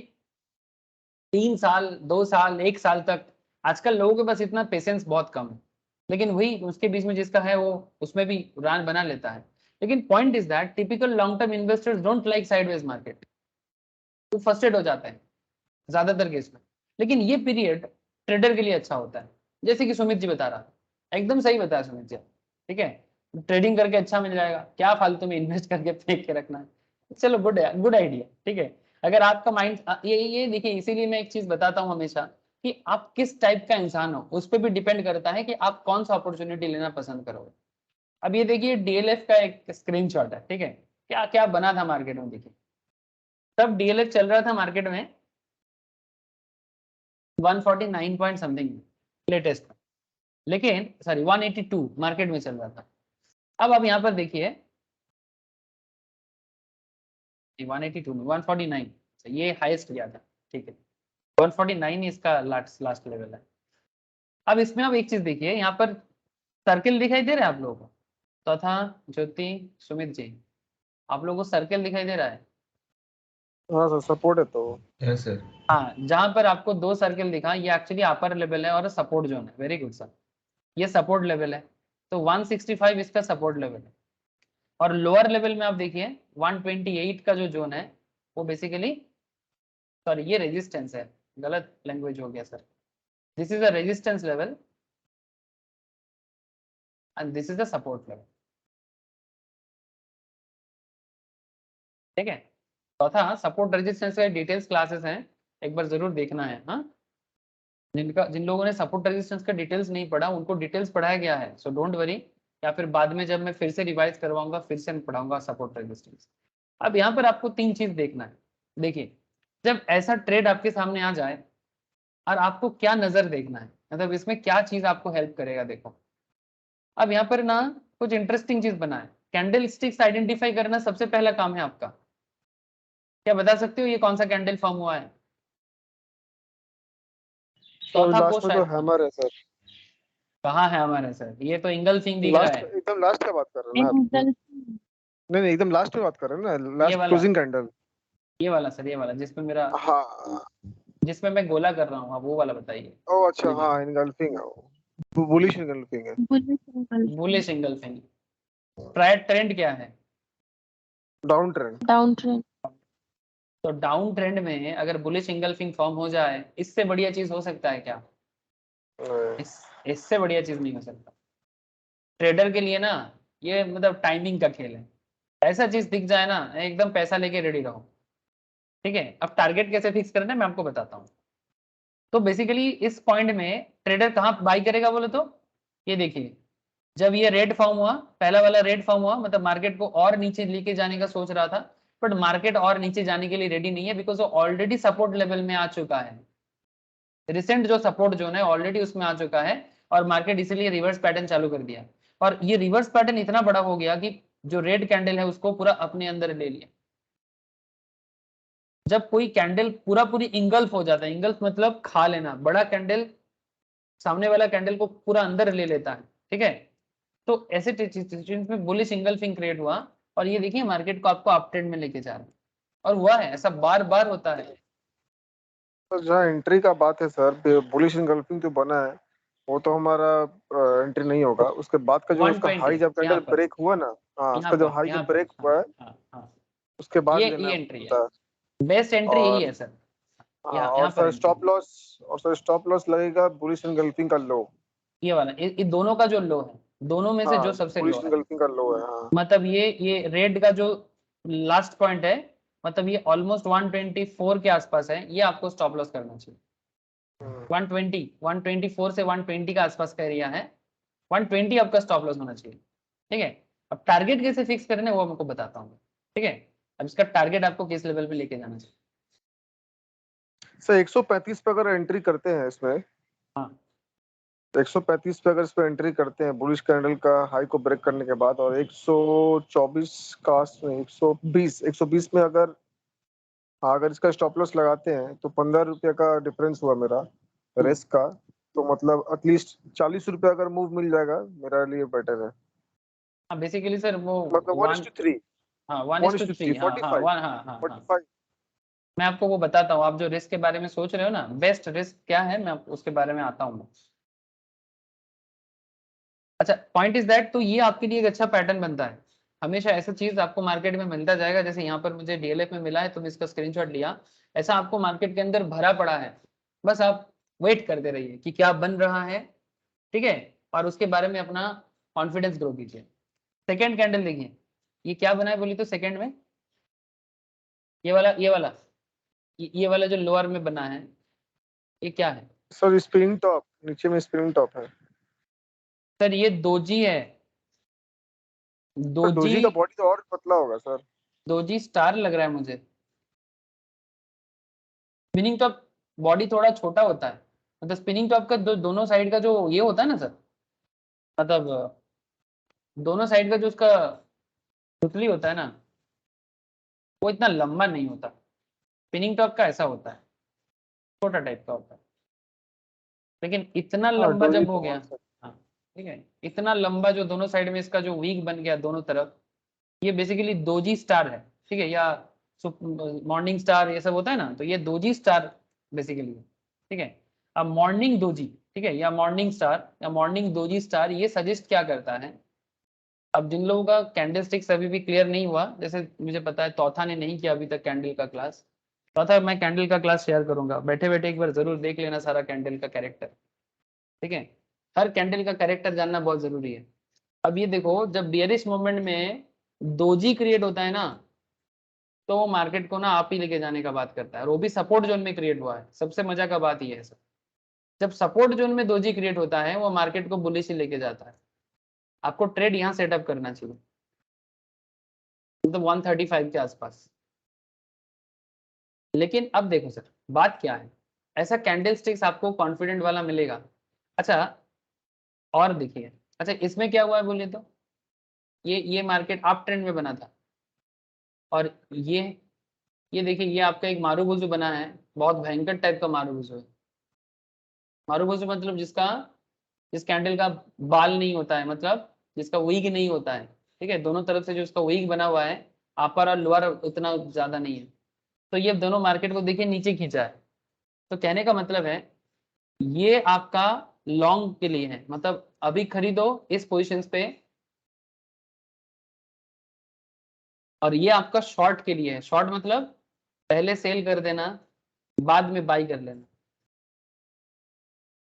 3 साल 2 साल 1 साल तक आजकल लोगों के पास इतना पेशेंस बहुत कम है, लेकिन वही उसके बीच में जिसका है वो उसमें भी रान बना लेता है। लेकिन point is that typical long term investors don't like sideways market, वो फ्रस्ट्रेट हो जाते हैं ज्यादातर केस में। लेकिन ये पीरियड ट्रेडर के लिए अच्छा होता है, जैसे कि सुमित जी बता रहा था, एकदम सही बताया सुमित जी। ठीक है, ट्रेडिंग करके अच्छा मिल जाएगा, क्या फालतू में इन्वेस्ट करके फेंक के रखना है। चलो गुड गुड आइडिया। ठीक है, अगर आपका माइंड ये देखिए, इसीलिए मैं एक चीज बताता हूँ हमेशा कि आप किस टाइप का इंसान हो उस पर भी डिपेंड करता है कि आप कौन सा अपॉर्चुनिटी लेना पसंद करोगे। अब ये देखिए डीएलएफ का एक स्क्रीनशॉट है। ठीक है, क्या क्या बना था मार्केट में, देखिए तब डीएलएफ चल रहा था मार्केट में 149 पॉइंट समथिंग लेटेस्ट में, लेकिन सॉरी 182 मार्केट में चल रहा था। अब आप यहाँ पर देखिए 182 में 149, ये हाईएस्ट गया था। ठीक है, 149 इसका लास्ट लेवल है। अब इसमें आप एक चीज देखिए, यहाँ पर सर्किल दिखाई दे रहा है आप लोगों को, तो था ज्योति सुमित जी, आप लोगों को सर्किल दिखाई दे रहा है? हाँ सर, सपोर्ट है तो। Yes sir. हाँ, जहां पर आपको 2 सर्किल दिखा, ये एक्चुअली अपर लेवल है और सपोर्ट जोन है। वेरी गुड सर, ये सपोर्ट लेवल है, तो 165 इसका सपोर्ट लेवल है। और लोअर लेवल में आप देखिए 128 का जो जोन है वो बेसिकली, सॉरी ये रेजिस्टेंस है, गलत लैंग्वेज हो गया sir. This is a resistance level and this is the support level. ठीक है। चौथा, सपोर्ट रेजिस्टेंस का डिटेल्स क्लासेस हैं, एक बार जरूर देखना है। हाँ, जिन लोगों ने सपोर्ट रेजिस्टेंस का डिटेल्स नहीं पढ़ा उनको डिटेल्स पढ़ाया गया है, सो डोंट वरी, या फिर बाद में जब मैं फिर से रिवाइज करवाऊंगा फिर से मैं पढ़ाऊंगा सपोर्ट रेजिस्टेंस। अब यहाँ पर आपको 3 चीज देखना है। देखिए, जब ऐसा ट्रेड आपके सामने आ जाए और आपको क्या नजर देखना है, मतलब इसमें क्या चीज आपको हेल्प करेगा, देखो अब यहाँ पर ना कुछ इंटरेस्टिंग चीज बना है। कैंडल स्टिक्स आइडेंटिफाई करना सबसे पहला काम है आपका। क्या बता सकते हो ये कौन सा कैंडल फॉर्म हुआ है? सर चौथा लास्ट को में तो शायद, हैमर है सर। कहाँ है हमारे सर? ये तो इंगल्फिंग दिख रहा लास्ट, है। एकदम लास्ट का बात कर रहे हैं ना आप? नहीं नहीं, एकदम लास्ट में बात कर रहे हैं ना, ये लास्ट वाला, क्लोजिंग कैंडल। ये वाला सर, ये वाला जिसमें मेरा, हाँ। जिसमें मैं गोला कर रहा हूँ, आप वो वाला बताइए। ओ अच्छा, हाँ इनगल्फिंग है वो, बुलिश इनगल्फिंग है। Bullish engulfing. ट्रेंड क्या है? Down trend. Down trend. तो डाउन ट्रेंड में अगर बुलिश इंगल्फिंग फॉर्म हो जाए, इससे बढ़िया चीज हो सकता है क्या? इससे बढ़िया चीज नहीं हो सकता। ट्रेडर के लिए ना ये मतलब टाइमिंग का खेल है। ऐसा चीज दिख जाए ना, एकदम पैसा लेके रेडी रहो। ठीक है, अब टारगेट कैसे फिक्स करना है मैं आपको बताता हूँ। तो बेसिकली इस पॉइंट में ट्रेडर कहाँ बाई करेगा बोले तो, ये देखिए, जब ये रेड फॉर्म हुआ, पहला वाला रेड फॉर्म हुआ, मतलब मार्केट को और नीचे लेके जाने का सोच रहा था, बट मार्केट और नीचे जाने के लिए रेडी नहीं है, बिकॉज वो ऑलरेडी सपोर्ट लेवल में आ चुका है। रिसेंट जो सपोर्ट जोन है ऑलरेडी उसमें आ चुका है, और मार्केट इसीलिए रिवर्स पैटर्न चालू कर दिया। और ये रिवर्स पैटर्न इतना बड़ा हो गया कि जो रेड कैंडल है उसको पूरा अपने अंदर ले लिया। जब कोई कैंडल पूरा पूरी इंगल्फ हो जाता है, इंगल्फ मतलब खा लेना, बड़ा कैंडल सामने वाला कैंडल को पूरा अंदर ले लेता है। ठीक है, तो ऐसे सिचुएशन में बुलिश इंगल्फिंग क्रिएट हुआ, और ये देखिए मार्केट को आपको अप ट्रेंड में लेके जा रहा है, और हुआ है ऐसा बार बार होता है। तो जहाँ एंट्री का बात है सर, बुलिश इनगल्फिंग जो बना है वो तो हमारा एंट्री नहीं होगा। उसके बाद का जो उसका 120 हाई जब यहाँ कैंडल पर, ब्रेक हुआ ना, हाँ यहाँ उसका जो पर, हाई यहाँ जब पर, ब्रेक हाँ, हुआ है हाँ, हाँ, उसके बाद ये लेना एंट्री है, होता है। बेस्ट एंट्री यही और है सर। हाँ, यहाँ और यहाँ पर सर एंट्री, स्टॉप लॉस, और सर स्टॉप लॉस लगेगा बुलिश इनगल्फिंग का लो। ये वाला, ये दोनों का जो लो है, दोनों में से हाँ जो सबसे बुलिश लो है, इनगल्फिंग का लो है, हाँ। मतलब ये रेड का जो लास्ट पॉइंट है, मतलब ये ऑलमोस्ट 124 के आसपास है, ये आपको स्टॉप लॉस करना चाहिए। 120, 124 से 120 का आसपास का एरिया है, 120 आपका स्टॉप लॉस होना चाहिए। ठीक है, अब टारगेट कैसे फिक्स करना है वो आपको बताता हूँ। ठीक है, अब इसका टारगेट आपको किस लेवल पे लेके जाना चाहिए? सर 135 पे अगर एंट्री करते हैं इसमें, हाँ, 135 पे अगर इस पे एंट्री करते हैं बुलिश कैंडल का हाई को ब्रेक करने के बाद, और 124 का, 120 में अगर, हाँ अगर इसका स्टॉप लॉस लगाते हैं तो 15 रुपये का डिफरेंस हुआ मेरा रेस का। तो मतलब एटलीस्ट 40 रुपये अगर मूव मिल जाएगा मेरे लिए बेटर है। हाँ बेसिकली सर वो मतलब 1:3, हाँ 1:3, हाँ हाँ 45, 1, हाँ हाँ हाँ, 45। मैं आपको वो बताता हूँ। आप जो रिस्क के बारे में सोच रहे हो ना, बेस्ट रिस्क क्या है, मैं उसके बारे में आता हूँ। अच्छा, पॉइंट इज दैट, तो ये आपके लिए एक अच्छा पैटर्न बनता है। हमेशा ऐसा चीज आपको मार्केट में मिलता जाएगा, जैसे यहाँ पर मुझे डीएलएफ में मिला है तो मैं इसका स्क्रीनशॉट लिया। ऐसा आपको मार्केट के अंदर भरा पड़ा है, बस आप वेट करते रहिए कि क्या बन रहा है। ठीक है, और उसके बारे में अपना कॉन्फिडेंस ग्रो कीजिए। सेकेंड कैंडल देखिए, ये क्या बना है बोली तो सेकेंड में, ये वाला ये वाला जो लोअर में बना है, ये क्या है सर स्पिनिंग टॉप, नीचे में स्पिनिंग टॉप है। सर? ये दोजी है, पर दोजी, डोजी का बॉडी तो और पतला होगा सर। दोजी स्टार लग रहा है मुझे। स्पिनिंग टॉप बॉडी थोड़ा छोटा होता है, मतलब स्पिनिंग टॉप का दोनों साइड का जो ये होता है ना सर, मतलब दोनों साइड का जो उसका पुतली होता है ना, वो इतना लंबा नहीं होता। स्पिनिंग टॉप का ऐसा होता है, छोटा टाइप का होता है, लेकिन इतना हाँ लंबा डोजी जब हो तो गया, और सर। हाँ ठीक है, इतना लंबा जो दोनों साइड में इसका जो वीक बन गया दोनों तरफ, ये बेसिकली दोजी स्टार है। ठीक है, या मॉर्निंग स्टार ये सब होता है ना, तो ये दोजी स्टार बेसिकली है। ठीक है, अब मॉर्निंग दोजी, ठीक है, या मॉर्निंग स्टार या मॉर्निंग दोजी स्टार, ये सजेस्ट क्या करता है? अब जिन लोगों का कैंडल स्टिक्स अभी भी क्लियर नहीं हुआ, जैसे मुझे पता है तौथा ने नहीं किया अभी तक कैंडल का क्लास, तौथा मैं कैंडल का क्लास शेयर करूंगा, बैठे बैठे एक बार जरूर देख लेना सारा कैंडल का कैरेक्टर। ठीक है, हर कैंडल का कैरेक्टर जानना बहुत जरूरी है। अब ये देखो, जब बियरिश मोमेंट में दोजी क्रिएट होता है ना, तो वो मार्केट को ना आप ही लेके जाने का बात करता है, और वो भी सपोर्ट जोन में क्रिएट हुआ है। सबसे मजा का बात ये है सर, जब सपोर्ट जोन में डोजी क्रिएट होता है वो मार्केट को बुलिश ही लेके जाता है। आपको ट्रेड यहाँ सेटअप करना चाहिए, मतलब 135 के आसपास। लेकिन अब देखो सर बात क्या है, ऐसा कैंडल स्टिक्स आपको कॉन्फिडेंट वाला मिलेगा। अच्छा और देखिए, अच्छा इसमें क्या हुआ है बोलिए तो, ये मार्केट अप ट्रेंड में बना था, और ये देखिए ये आपका एक मारूबुजू बना है, बहुत भयंकर टाइप का मारूबुजू है। मारूबुजू मतलब जिस कैंडल का बाल नहीं होता है, मतलब जिसका विग नहीं होता है, ठीक है, दोनों तरफ से जो उसका विग बना हुआ है, अपर और लोअर उतना ज्यादा नहीं है, तो ये दोनों मार्केट को देखिए नीचे खींचा है। तो कहने का मतलब है ये आपका लॉन्ग के लिए है, मतलब अभी खरीदो इस पोजीशंस पे, और ये आपका शॉर्ट के लिए है। शॉर्ट मतलब पहले सेल कर देना, बाद में बाई कर लेना,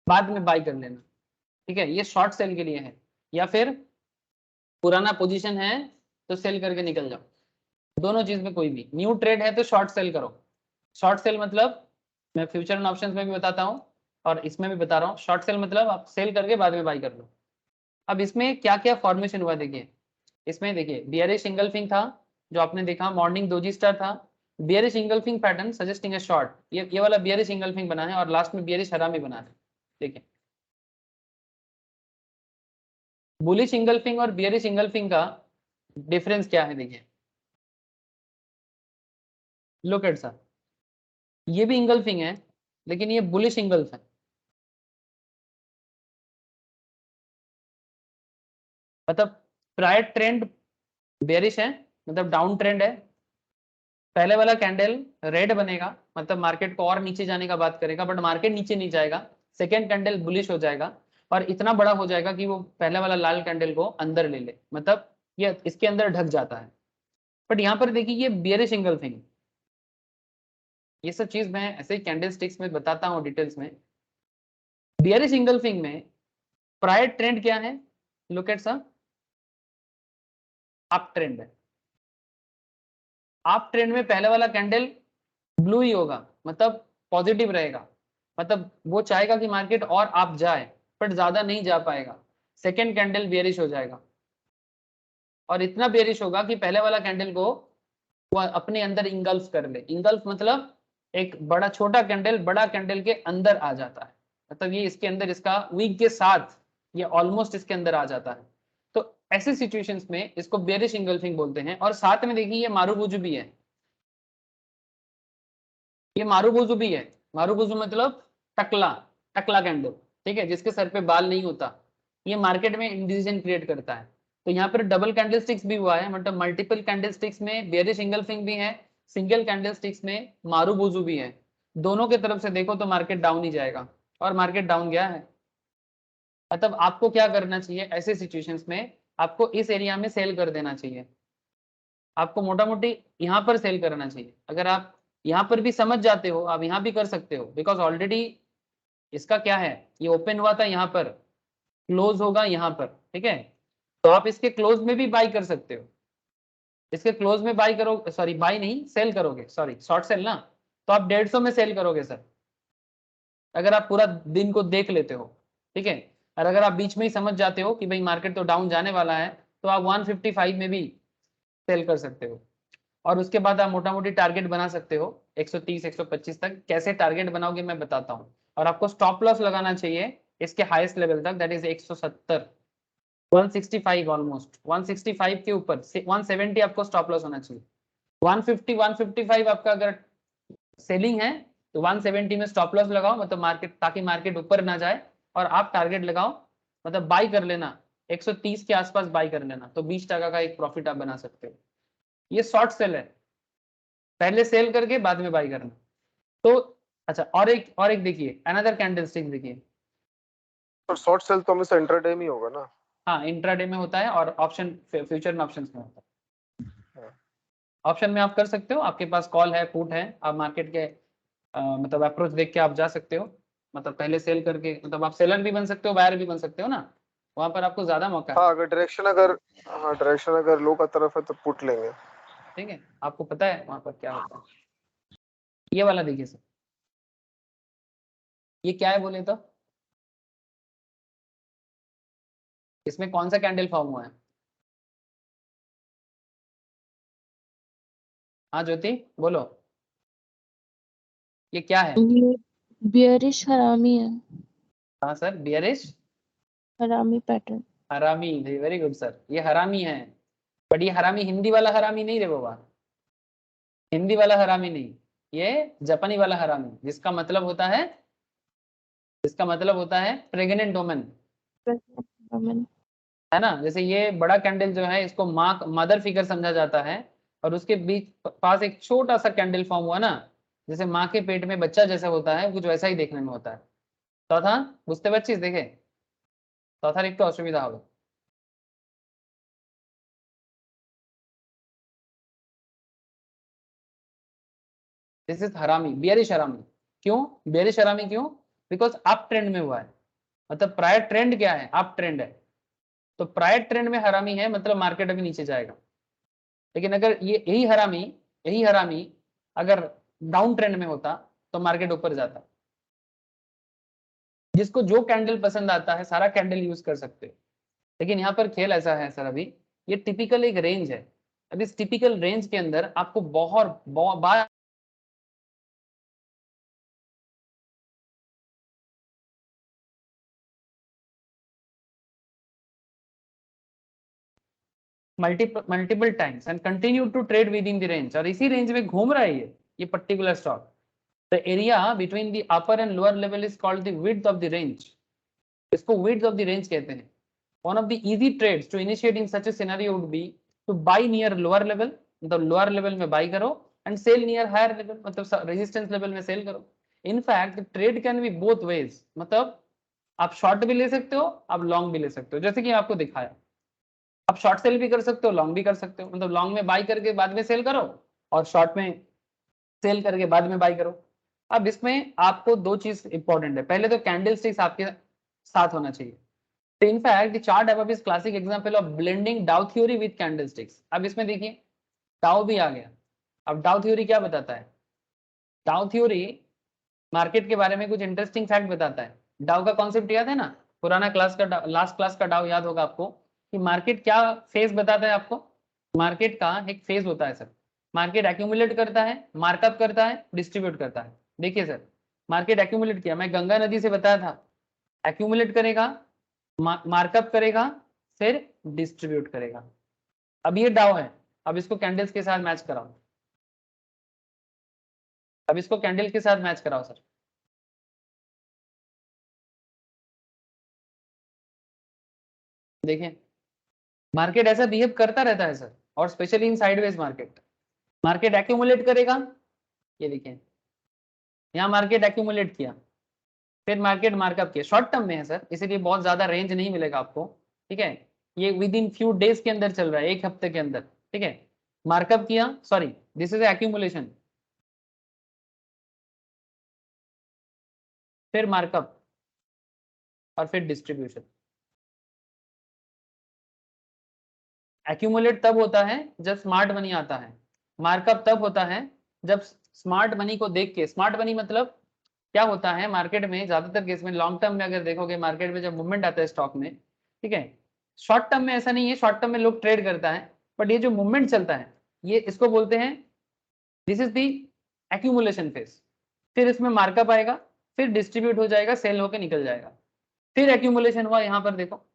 बाद में बाई कर लेना, ठीक है, ये शॉर्ट सेल के लिए है। या फिर पुराना पोजीशन है तो सेल करके निकल जाओ, दोनों चीज में कोई भी। न्यू ट्रेड है तो शॉर्ट सेल करो। शॉर्ट सेल मतलब मैं फ्यूचर एंड ऑप्शंस में भी बताता हूँ और इसमें भी बता रहा हूँ, शॉर्ट सेल मतलब आप सेल करके बाद में बाई कर लो। अब इसमें क्या क्या फॉर्मेशन हुआ देखिए, इसमें देखिए बियरिश इंगल्फिंग था जो आपने देखा, मॉर्निंग डोजी स्टार था, बियरिश इंगल्फिंग पैटर्न सजेस्टिंग ए शॉर्ट, ये वाला बियरिश इंगल्फिंग बना है, और लास्ट में बियरिश हरामी बना है। देखिए बुलिश इंगल्फिंग और बियरिश इंगल्फिंग का डिफरेंस क्या है देखिए, लुक एट सर, ये भी इंगल्फिंग है लेकिन ये बुलिश इंगल्फ है, मतलब प्रायर ट्रेंड बेरिश है, मतलब डाउन ट्रेंड है। पहले वाला कैंडल रेड बनेगा, मतलब मार्केट को और नीचे जाने का बात करेगा, बट मार्केट नीचे नहीं जाएगा। सेकेंड कैंडल बुलिश हो जाएगा और इतना बड़ा हो जाएगा कि वो पहले वाला लाल कैंडल को अंदर ले ले, मतलब ये इसके अंदर ढक जाता है। बट यहाँ पर देखिए ये बियरिश इंगल्फिंग, ये सब चीज मैं ऐसे ही कैंडल स्टिक्स में बताता हूँ डिटेल्स में। बियरिश इंगल्फिंग में प्रायर ट्रेंड क्या है, look at sir, up trend है। अप ट्रेंड में पहले वाला कैंडल ब्लू ही होगा, मतलब पॉजिटिव रहेगा, मतलब वो चाहेगा कि मार्केट और आप जाए, बट ज्यादा नहीं जा पाएगा। सेकेंड कैंडल बेयरिश हो जाएगा, और इतना बेयरिश होगा कि पहले वाला कैंडल को वो अपने अंदर इंगल्फ कर ले। इंगल्फ मतलब एक बड़ा छोटा कैंडल बड़ा कैंडल के अंदर आ जाता है, मतलब ये इसके अंदर इसका वीक के साथ ये ऑलमोस्ट इसके अंदर आ जाता है। तो ऐसे सिचुएशंस में इसको बेयरिश इंगल्फिंग बोलते हैं। और साथ में देखिए ये मारूबुजू भी है, ये मारूबुजू भी है। मारूबुजू मतलब टकला, टकला कैंडल, ठीक है, जिसके सर पे बाल नहीं होता, ये मार्केट में इंडिसीजन क्रिएट करता है। तो यहाँ पर डबल कैंडल स्टिक्स भी हुआ है, मतलब मल्टीपल कैंडल स्टिक्स में बेयरिश इंगल्फिंग भी है, सिंगल कैंडल स्टिक्स में मारूबुजू भी है। दोनों के तरफ से देखो तो मार्केट डाउन ही जाएगा, और मार्केट डाउन गया है। मतलब आपको क्या करना चाहिए ऐसे सिचुएशंस में, आपको इस एरिया में सेल कर देना चाहिए, आपको मोटा मोटी यहाँ पर सेल करना चाहिए। अगर आप यहाँ पर भी समझ जाते हो आप यहाँ भी कर सकते हो, बिकॉज ऑलरेडी इसका क्या है, ये ओपन हुआ था यहाँ पर, क्लोज होगा यहाँ पर, ठीक है, तो आप इसके क्लोज में भी बाई कर सकते हो। इसके क्लोज में बाई करो, सॉरी बाई नहीं सेल करोगे, सॉरी शॉर्ट सेल ना, तो आप 150 में सेल करोगे सर, अगर आप पूरा दिन को देख लेते हो, ठीक है। और अगर आप बीच में ही समझ जाते हो कि भाई मार्केट तो डाउन जाने वाला है, तो आप 155 में भी सेल कर सकते हो। और उसके बाद आप मोटा मोटी टारगेट बना सकते हो 130 125 तक। कैसे टारगेट बनाओगे मैं बताता हूँ। और आपको स्टॉप लॉस लगाना चाहिए इसके हाईएस्ट लेवल तक, दैट इज 170 165, ऑलमोस्ट 165 के ऊपर 170 आपको स्टॉप लॉस होना चाहिए। 150 155 आपका अगर सेलिंग है तो 170 में स्टॉप लॉस लगाओ, मतलब मार्केट, ताकि मार्केट ऊपर ना जाए, और आप टारगेट लगाओ, मतलब बाई कर लेना 130 के आसपास बाई कर लेना, तो 20% का एक प्रॉफिट आप बना सकते हो। ये शॉर्ट सेल है, पहले सेल करके बाद में बाई करना। तो अच्छा और एक देखिए अनदर कैंडलस्टिक देखिए। तो शॉर्ट सेल तो हमेशा इंट्राडे में ही होगा ना? हाँ इंट्राडे में होता है, और ऑप्शन फ्यूचर एंड ऑप्शंस में होता है। ऑप्शन में आप कर सकते हो, आपके पास कॉल है पुट है, आप मार्केट के मतलब अप्रोच देख के आप जा सकते हो, मतलब पहले सेल करके, मतलब आप सेलर भी बन सकते हो बायर भी बन सकते हो ना, वहां पर आपको ज्यादा मौका है। हाँ, अगर डायरेक्शन अगर लो का तरफ है तो पुट लेंगे। ठीक है, आपको पता है वहां पर क्या होता है। ये वाला देखिए सर, ये क्या है बोले तो, इसमें कौन सा कैंडल फॉर्म हुआ है? हाँ ज्योति बोलो, ये क्या है? ये बियरिश हरामी है, हाँ सर, बियरिश हरामी पैटर्न। हरामी, वेरी गुड सर, ये हरामी है। बट ये हरामी हिंदी वाला हरामी नहीं रे बाबा, हिंदी वाला हरामी नहीं, ये जापानी वाला हरामी, जिसका मतलब होता है, जिसका मतलब होता है प्रेग्नेंट वुमन, है ना। जैसे ये बड़ा कैंडल जो है इसको माँ मदर फिगर समझा जाता है, और उसके बीच पास एक छोटा सा कैंडल फॉर्म हुआ ना, जैसे माँ के पेट में बच्चा जैसे होता है, कुछ वैसा ही देखने में होता है। चौथा बुझते পারছিস देखे, चौथार একটু অসুবিধা হবে। दिस इज हरामी, बियरिश हरामी। क्यों बियरिश हरामी, क्यों? बिकॉज अप ट्रेंड में हुआ है, मतलब प्रायर ट्रेंड क्या है, अप ट्रेंड है, तो प्रायर ट्रेंड में हरामी है, मतलब मार्केट अभी नीचे जाएगा। लेकिन अगर ये यही हरामी अगर डाउन ट्रेंड में होता तो मार्केट ऊपर जाता। जिसको जो कैंडल पसंद आता है सारा कैंडल यूज कर सकते हो, लेकिन यहाँ पर खेल ऐसा है सर, अभी ये टिपिकल एक रेंज है, अब इस टिपिकल रेंज के अंदर आपको बहुत बार multiple times and continue to trade within the range, और इसी रेंज में घूम रहा है ये particular stock. The area between the upper and lower level is called the width of the range, इसको विड्थ ऑफ द रेंज कहते हैं। One of the easy trades to initiate in such a scenario would be to buy near lower level, मतलब lower level में bye करो, and sell near higher level, मतलब resistance level में sell करो। In fact trade can be both ways, मतलब आप short भी ले सकते हो, आप लॉन्ग भी ले सकते हो, जैसे कि आपको दिखाया। आप शॉर्ट सेल भी कर सकते हो, लॉन्ग भी कर सकते हो, मतलब लॉन्ग में बाय करके बाद में सेल करो, और शॉर्ट में सेल करके बाद में बाय करो। अब इसमें आपको दो चीज इंपॉर्टेंट है, पहले तो कैंडल स्टिक्स आपके साथ होना चाहिए। तो in fact the chart above is classic example of blending Dow theory with candlesticks। अब इसमें देखिए डाउ भी आ गया। अब डाउ थ्योरी क्या बताता है? डाउ थ्योरी मार्केट के बारे में कुछ इंटरेस्टिंग फैक्ट बताता है। डाउ का कॉन्सेप्ट याद है ना, पुराना क्लास का लास्ट क्लास का डाउ याद होगा आपको, कि मार्केट क्या फेज बताता है आपको। मार्केट का एक फेज होता है सर, मार्केट एक्यूमुलेट करता है, मार्कअप करता है, डिस्ट्रीब्यूट करता है। देखिए सर, मार्केट एक्यूमुलेट किया, मैं गंगा नदी से बताया था, एक्यूमुलेट करेगा, मार्कअप करेगा, फिर डिस्ट्रीब्यूट करेगा। अब ये डाउ है, अब इसको कैंडल्स के साथ मैच कराओ, अब इसको कैंडल के साथ मैच कराओ सर। देखें मार्केट ऐसा बिहेव करता रहता है सर, और specially in sideways market, market accumulate करेगा, ये देखिए यहाँ मार्केट एक्यूमुलेट किया, फिर मार्केट मार्कअप किया, शॉर्ट टर्म में है सर, इसीलिए बहुत ज्यादा रेंज नहीं मिलेगा आपको, ठीक है। ये विद इन फ्यू डेज के अंदर चल रहा है, एक हफ्ते के अंदर, ठीक है। मार्कअप किया, सॉरी दिस इज एक्यूमुलेशन, फिर मार्कअप, और फिर डिस्ट्रीब्यूशन। एक्यूमुलेट तब होता है जब स्मार्ट मनी आता है, मार्कअप तब होता है जब स्मार्ट मनी को देख के, स्मार्ट मनी मतलब क्या होता है मार्केट में ज्यादातर केस में, लॉन्ग टर्म में अगर देखोगे मार्केट में जब मूवमेंट आता है स्टॉक में, ठीक है, शॉर्ट टर्म में ऐसा नहीं है, शॉर्ट टर्म में लोग ट्रेड करता है, बट ये जो मूवमेंट चलता है ये इसको बोलते हैं, this is the accumulation phase. फिर इसमें मार्कअप आएगा, फिर डिस्ट्रीब्यूट हो जाएगा, सेल होकर निकल जाएगा, फिर एक्यूमुलेशन हुआ, यहाँ पर देखो,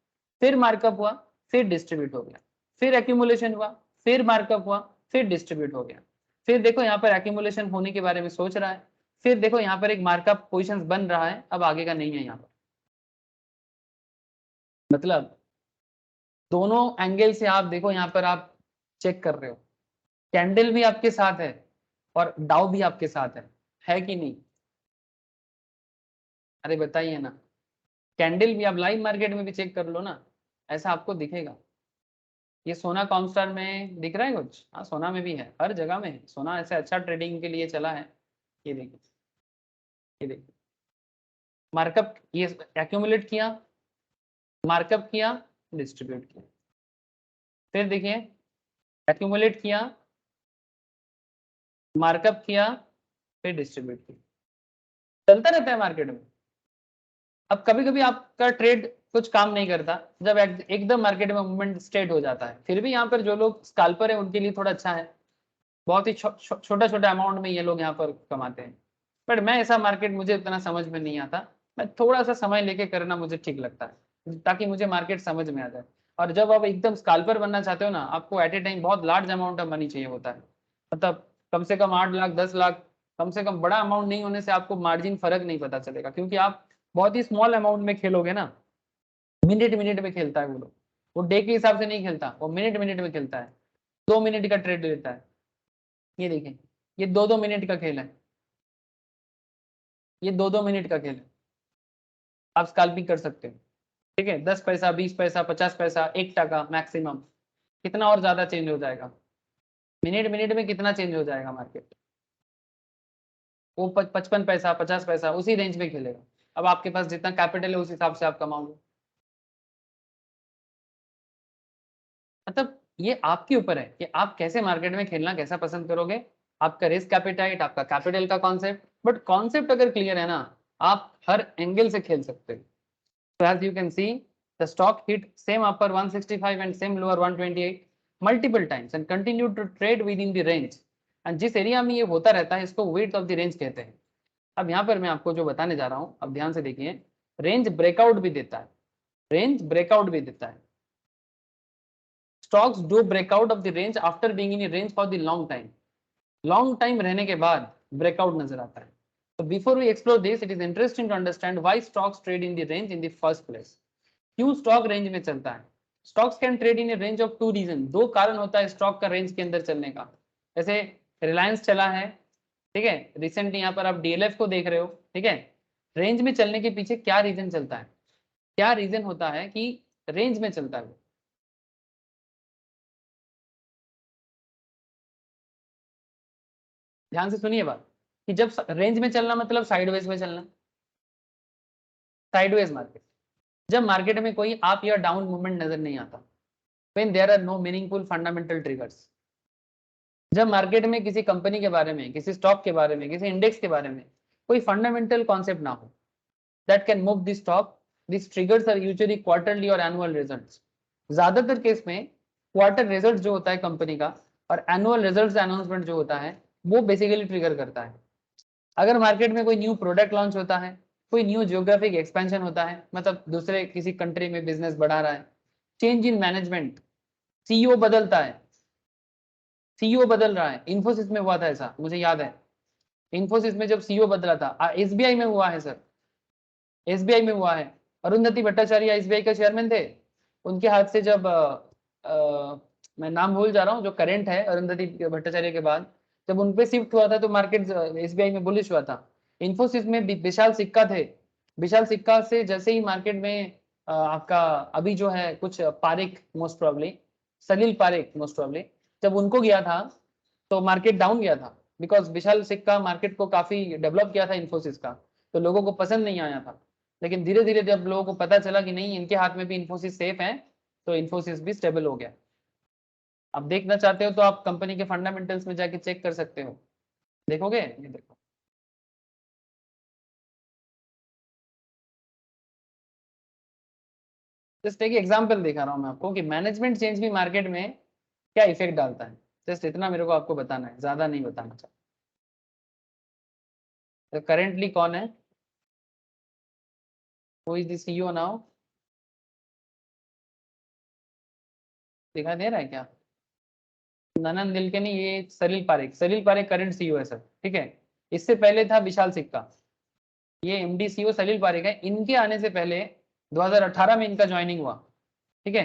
फिर मार्कअप हुआ, फिर डिस्ट्रीब्यूट हो गया, फिर एक्यूमुलेशन हुआ, फिर मार्कअप हुआ, फिर डिस्ट्रीब्यूट हो गया, फिर देखो यहाँ पर एक्यूमुलेशन होने के बारे में सोच रहा है, फिर देखो यहाँ पर एक मार्कअप पोजीशंस बन रहा है, अब आगे का नहीं है यहाँ पर। मतलब दोनों एंगल से आप देखो, यहाँ पर आप चेक कर रहे हो, कैंडल भी आपके साथ है और डाउ भी आपके साथ है कि नहीं? अरे बताइए ना, कैंडल भी आप लाइव मार्केट में भी चेक कर लो ना, ऐसा आपको दिखेगा। ये सोना कॉमस्टार में दिख रहा है कुछ? हाँ सोना में भी है, हर जगह में है सोना, ऐसे अच्छा ट्रेडिंग के लिए चला है। ये देखिए, ये देखिए मार्कअप, ये एक्यूमुलेट किया, मार्कअप किया, डिस्ट्रीब्यूट किया, फिर देखिए एक्यूमुलेट किया, मार्कअप किया, फिर डिस्ट्रीब्यूट किया, चलता रहता है मार्केट में। अब कभी कभी आपका ट्रेड कुछ काम नहीं करता, जब एकदम मार्केट में मूवमेंट स्ट्रेट हो जाता है, फिर भी यहाँ पर जो लोग स्काल्पर है उनके लिए थोड़ा अच्छा है, बहुत ही छोटा छोटा अमाउंट में ये लोग यहाँ पर कमाते हैं। बट मैं ऐसा मार्केट मुझे उतना समझ में नहीं आता, मैं थोड़ा सा समय लेके करना मुझे ठीक लगता है, ताकि मुझे मार्केट समझ में आ जाए। और जब आप एकदम स्काल्पर बनना चाहते हो ना, आपको एट ए टाइम बहुत लार्ज अमाउंट ऑफ मनी चाहिए होता है, मतलब कम से कम 8 लाख 10 लाख, कम से कम बड़ा अमाउंट नहीं होने से आपको मार्जिन फर्क नहीं पता चलेगा, क्योंकि आप बहुत ही स्मॉल अमाउंट में खेलोगे ना। मिनट मिनट में खेलता है वो लोग, वो डे के हिसाब से नहीं खेलता, वो मिनट मिनट में खेलता है, 2 मिनट का ट्रेड लेता है। ये देखें, ये 2-2 मिनट का खेल है, ये 2-2 मिनट का खेल है, आप स्काल्पिंग कर सकते हो। ठीक है, 10 पैसा 20 पैसा 50 पैसा 1 टका मैक्सिमम, कितना और ज्यादा चेंज हो जाएगा, मिनट मिनट में कितना चेंज हो जाएगा मार्केट, वो 55 पैसा 50 पैसा उसी रेंज में खेलेगा। अब आपके पास जितना कैपिटल है उस हिसाब से आप कमाओगे, मतलब ये आपके ऊपर है कि आप कैसे मार्केट में खेलना कैसा पसंद करोगे, आपका रिस्क एपेटाइट, आपका कैपिटल का कॉन्सेप्ट। बट कॉन्सेप्ट अगर क्लियर है ना, आप हर एंगल से खेल सकते हो। So as you can see, the stock hit same upper 165 and same lower 128 multiple times and continued to trade within the range. And जिस एरिया में ये होता रहता है इसको width of the range कहते हैं। अब यहाँ पर मैं आपको जो बताने जा रहा हूँ, अब ध्यान से देखिए, रेंज ब्रेकआउट भी देता है, रेंज ब्रेकआउट भी देता है। Stocks do breakout of the range after being in range for the long time रहने के बाद ब्रेकआउट नजर आता है। So before we explore this, it is interesting to understand why stocks trade in the range in the first place. क्यों stock range में चलता है? Stocks can trade in a range of 2 reason, 2 कारण होता है स्टॉक का range के अंदर चलने का। जैसे रिलायंस चला है, ठीक है, रिसेंटली यहाँ पर आप डीएलएफ को देख रहे हो, ठीक है, रेंज में चलने के पीछे क्या रीजन चलता है, क्या रीजन होता है कि रेंज में चलता है? ध्यान से सुनिए बात, कि जब रेंज में चलना मतलब साइडवेज में चलना, साइडवेज मार्केट, जब मार्केट में कोई अप या डाउन मूवमेंट नजर नहीं आता, when there are no meaningful fundamental triggers, जब मार्केट में किसी कंपनी के बारे में, किसी स्टॉक के बारे में, किसी इंडेक्स के बारे में कोई फंडामेंटल कॉन्सेप्ट ना हो that can move the stock, these triggers are usually quarterly और annual results। ज्यादातर केस में क्वार्टर रिजल्ट जो होता है कंपनी का और एनुअल रिजल्ट्स अनाउंसमेंट जो होता है वो बेसिकली ट्रिगर करता है। अगर मार्केट में कोई न्यू प्रोडक्ट लॉन्च होता है, कोई न्यू जियोग्राफिक एक्सपेंशन होता है, मतलब दूसरे किसी कंट्री में बिजनेस बढ़ा रहा है, चेंज इन मैनेजमेंट, सीईओ बदलता है, सीईओ बदल रहा है, इन्फोसिस में हुआ था ऐसा मुझे याद है, इन्फोसिस में जब सीईओ बदला था, एसबीआई में हुआ है सर, एसबीआई में हुआ है, अरुंधति भट्टाचार्य एसबीआई का चेयरमैन थे, उनके हाथ से जब मैं नाम भूल जा रहा हूँ, जो करेंट है अरुंधति भट्टाचार्य के बाद, जब उनपे शिफ्ट हुआ था तो मार्केट एसबीआई में बुलिश हुआ था। इन्फोसिस में विशाल सिक्का थे, विशाल सिक्का से जैसे ही मार्केट में आपका अभी जो है कुछ पारेख मोस्ट प्रॉब्ली, सलील पारेख मोस्ट प्रॉब्ली, जब उनको गया था तो मार्केट डाउन गया था, बिकॉज विशाल सिक्का मार्केट को काफी डेवलप किया था इन्फोसिस का, तो लोगों को पसंद नहीं आया था। लेकिन धीरे धीरे जब लोगों को पता चला कि नहीं इनके हाथ में भी इन्फोसिस सेफ है, तो इन्फोसिस भी स्टेबल हो गया। आप देखना चाहते हो तो आप कंपनी के फंडामेंटल्स में जाके चेक कर सकते हो, देखोगे, ये देखो, जस्ट एक एग्जांपल दिखा रहा हूं मैं आपको कि मैनेजमेंट चेंज भी मार्केट में क्या इफेक्ट डालता है। जस्ट इतना मेरे को आपको बताना है, ज्यादा नहीं बताना चाहता। तो करेंटली कौन है, who is the CEO now, दिखाई दे रहा है क्या? ननन नीलकेनी, ये सलील पारेख, सलील पारेख करंट सीईओ है सर, ठीक है। इससे पहले था विशाल सिक्का, ये एमडी सीईओ सलील पारेख है। इनके आने से पहले 2018 में इनका ज्वाइनिंग हुआ, ठीक है,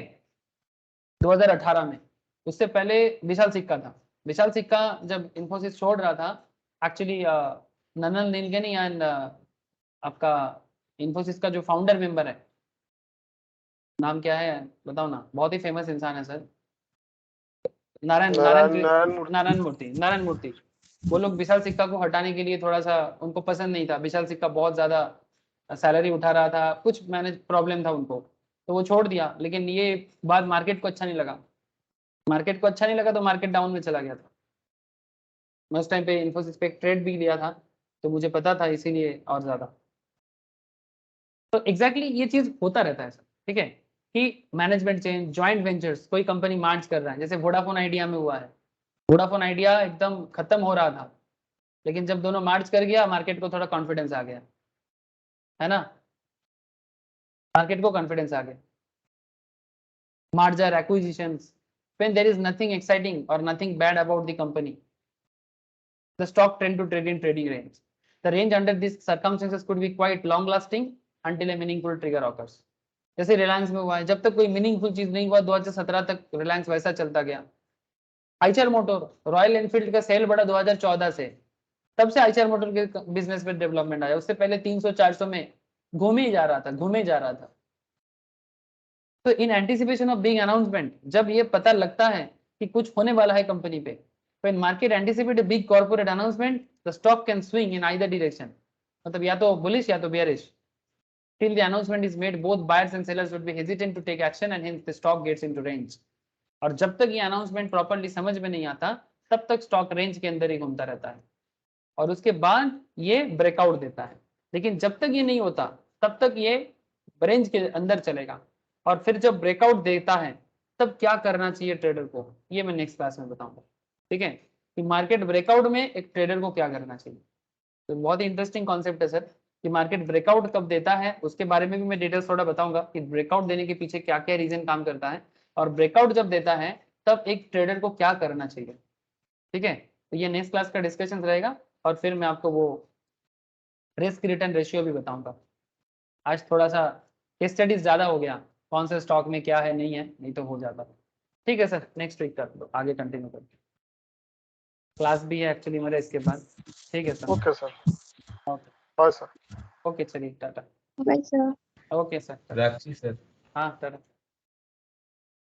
2018 में, उससे पहले विशाल सिक्का था। विशाल सिक्का जब इन्फोसिस छोड़ रहा था, एक्चुअली ननन नीलकेनी एंड आपका इन्फोसिस का जो फाउंडर मेंबर है, नाम क्या है बताओ ना, बहुत ही फेमस इंसान है सर, नारायण मूर्ति। वो लोग विशाल सिक्का को हटाने के लिए थोड़ा सा उनको पसंद नहीं था, विशाल सिक्का बहुत ज्यादा सैलरी उठा रहा था, कुछ मैनेज प्रॉब्लम था उनको, तो वो छोड़ दिया। लेकिन ये बात मार्केट को अच्छा नहीं लगा, मार्केट को अच्छा नहीं लगा तो मार्केट डाउन में चला गया था। मैं उस टाइम पे इन्फोसिस पे एक ट्रेड भी लिया था, तो मुझे पता था, इसीलिए और ज़्यादा। तो एग्जैक्टली ये चीज़ होता रहता है सर, ठीक है, कि मैनेजमेंट चेंज, जॉइंट वेंचर्स, कोई कंपनी मार्च कर रहा है, जैसे वोडाफोन आइडिया में हुआ है। वोडाफोन आइडिया एकदम खत्म हो रहा था, लेकिन जब दोनों मार्च कर गया, मार्केट को थोड़ा कॉन्फिडेंस आ गया, है ना, मार्केट को कॉन्फिडेंस आ गया। merger, acquisitions, when there is nothing exciting or nothing bad about the company, the stock tend to trade in trading range. The range under these circumstances could be quite long lasting until a meaningful trigger occurs. जैसे रिलायंस में हुआ है, जब तक कोई meaningful चीज नहीं हुआ 2017 तक रिलायंस वैसा चलता गया। आइचर मोटर, रॉयल एनफील्ड का सेल बढ़ा 2014 से, तब से आइचर मोटर के बिजनेस में डेवलपमेंट आया। उससे पहले 300-400 में घूमे ही जा रहा था, घूमे जा रहा था। तो in anticipation of big announcement, जब ये पता लगता है कि कुछ होने वाला है कंपनी पे, when market anticipate a big corporate announcement, the stock can swing in either direction, मतलब या तो bullish या तो bearish. Till the announcement is made, both buyers and sellers would be hesitant to take action and hence the stock gets into range. और जब तक ये announcement properly समझ में नहीं आता, तब तक स्टॉक रेंज के अंदर ही घूमता रहता है, और उसके बाद ये ब्रेकआउट देता है। लेकिन जब तक ये नहीं होता, तब तक ये रेंज के अंदर चलेगा, और फिर जब ब्रेकआउट देता है, तब क्या करना चाहिए ट्रेडर को, ये मैं नेक्स्ट क्लास में बताऊंगा, ठीक है, कि मार्केट ब्रेकआउट में एक ट्रेडर को क्या करना चाहिए। तो बहुत ही इंटरेस्टिंग कॉन्सेप्ट है सर, कि मार्केट ब्रेकआउट कब देता है, उसके बारे में भी मैं डिटेल्स थोड़ा बताऊंगा कि ब्रेकआउट देने के पीछे क्या क्या रीजन काम करता है, और ब्रेकआउट जब देता है तब एक ट्रेडर को क्या करना चाहिए, ठीक है। तो ये नेक्स्ट क्लास का डिस्कशन रहेगा, और फिर मैं आपको वो रिस्क रिटर्न रेशियो भी बताऊंगा। आज थोड़ा सा केस स्टडीज ज़्यादा हो गया, कौन से स्टॉक में क्या है नहीं है, नहीं तो हो जाता। ठीक है सर, नेक्स्ट वीक कर दो, आगे कंटिन्यू कर, क्लास भी है एक्चुअली मेरा इसके बाद। ठीक है sir, okay sir, okay bye sir. Okay, चलिए tata. Bye sir. Okay sir, Rakhi sir. हाँ टाटा।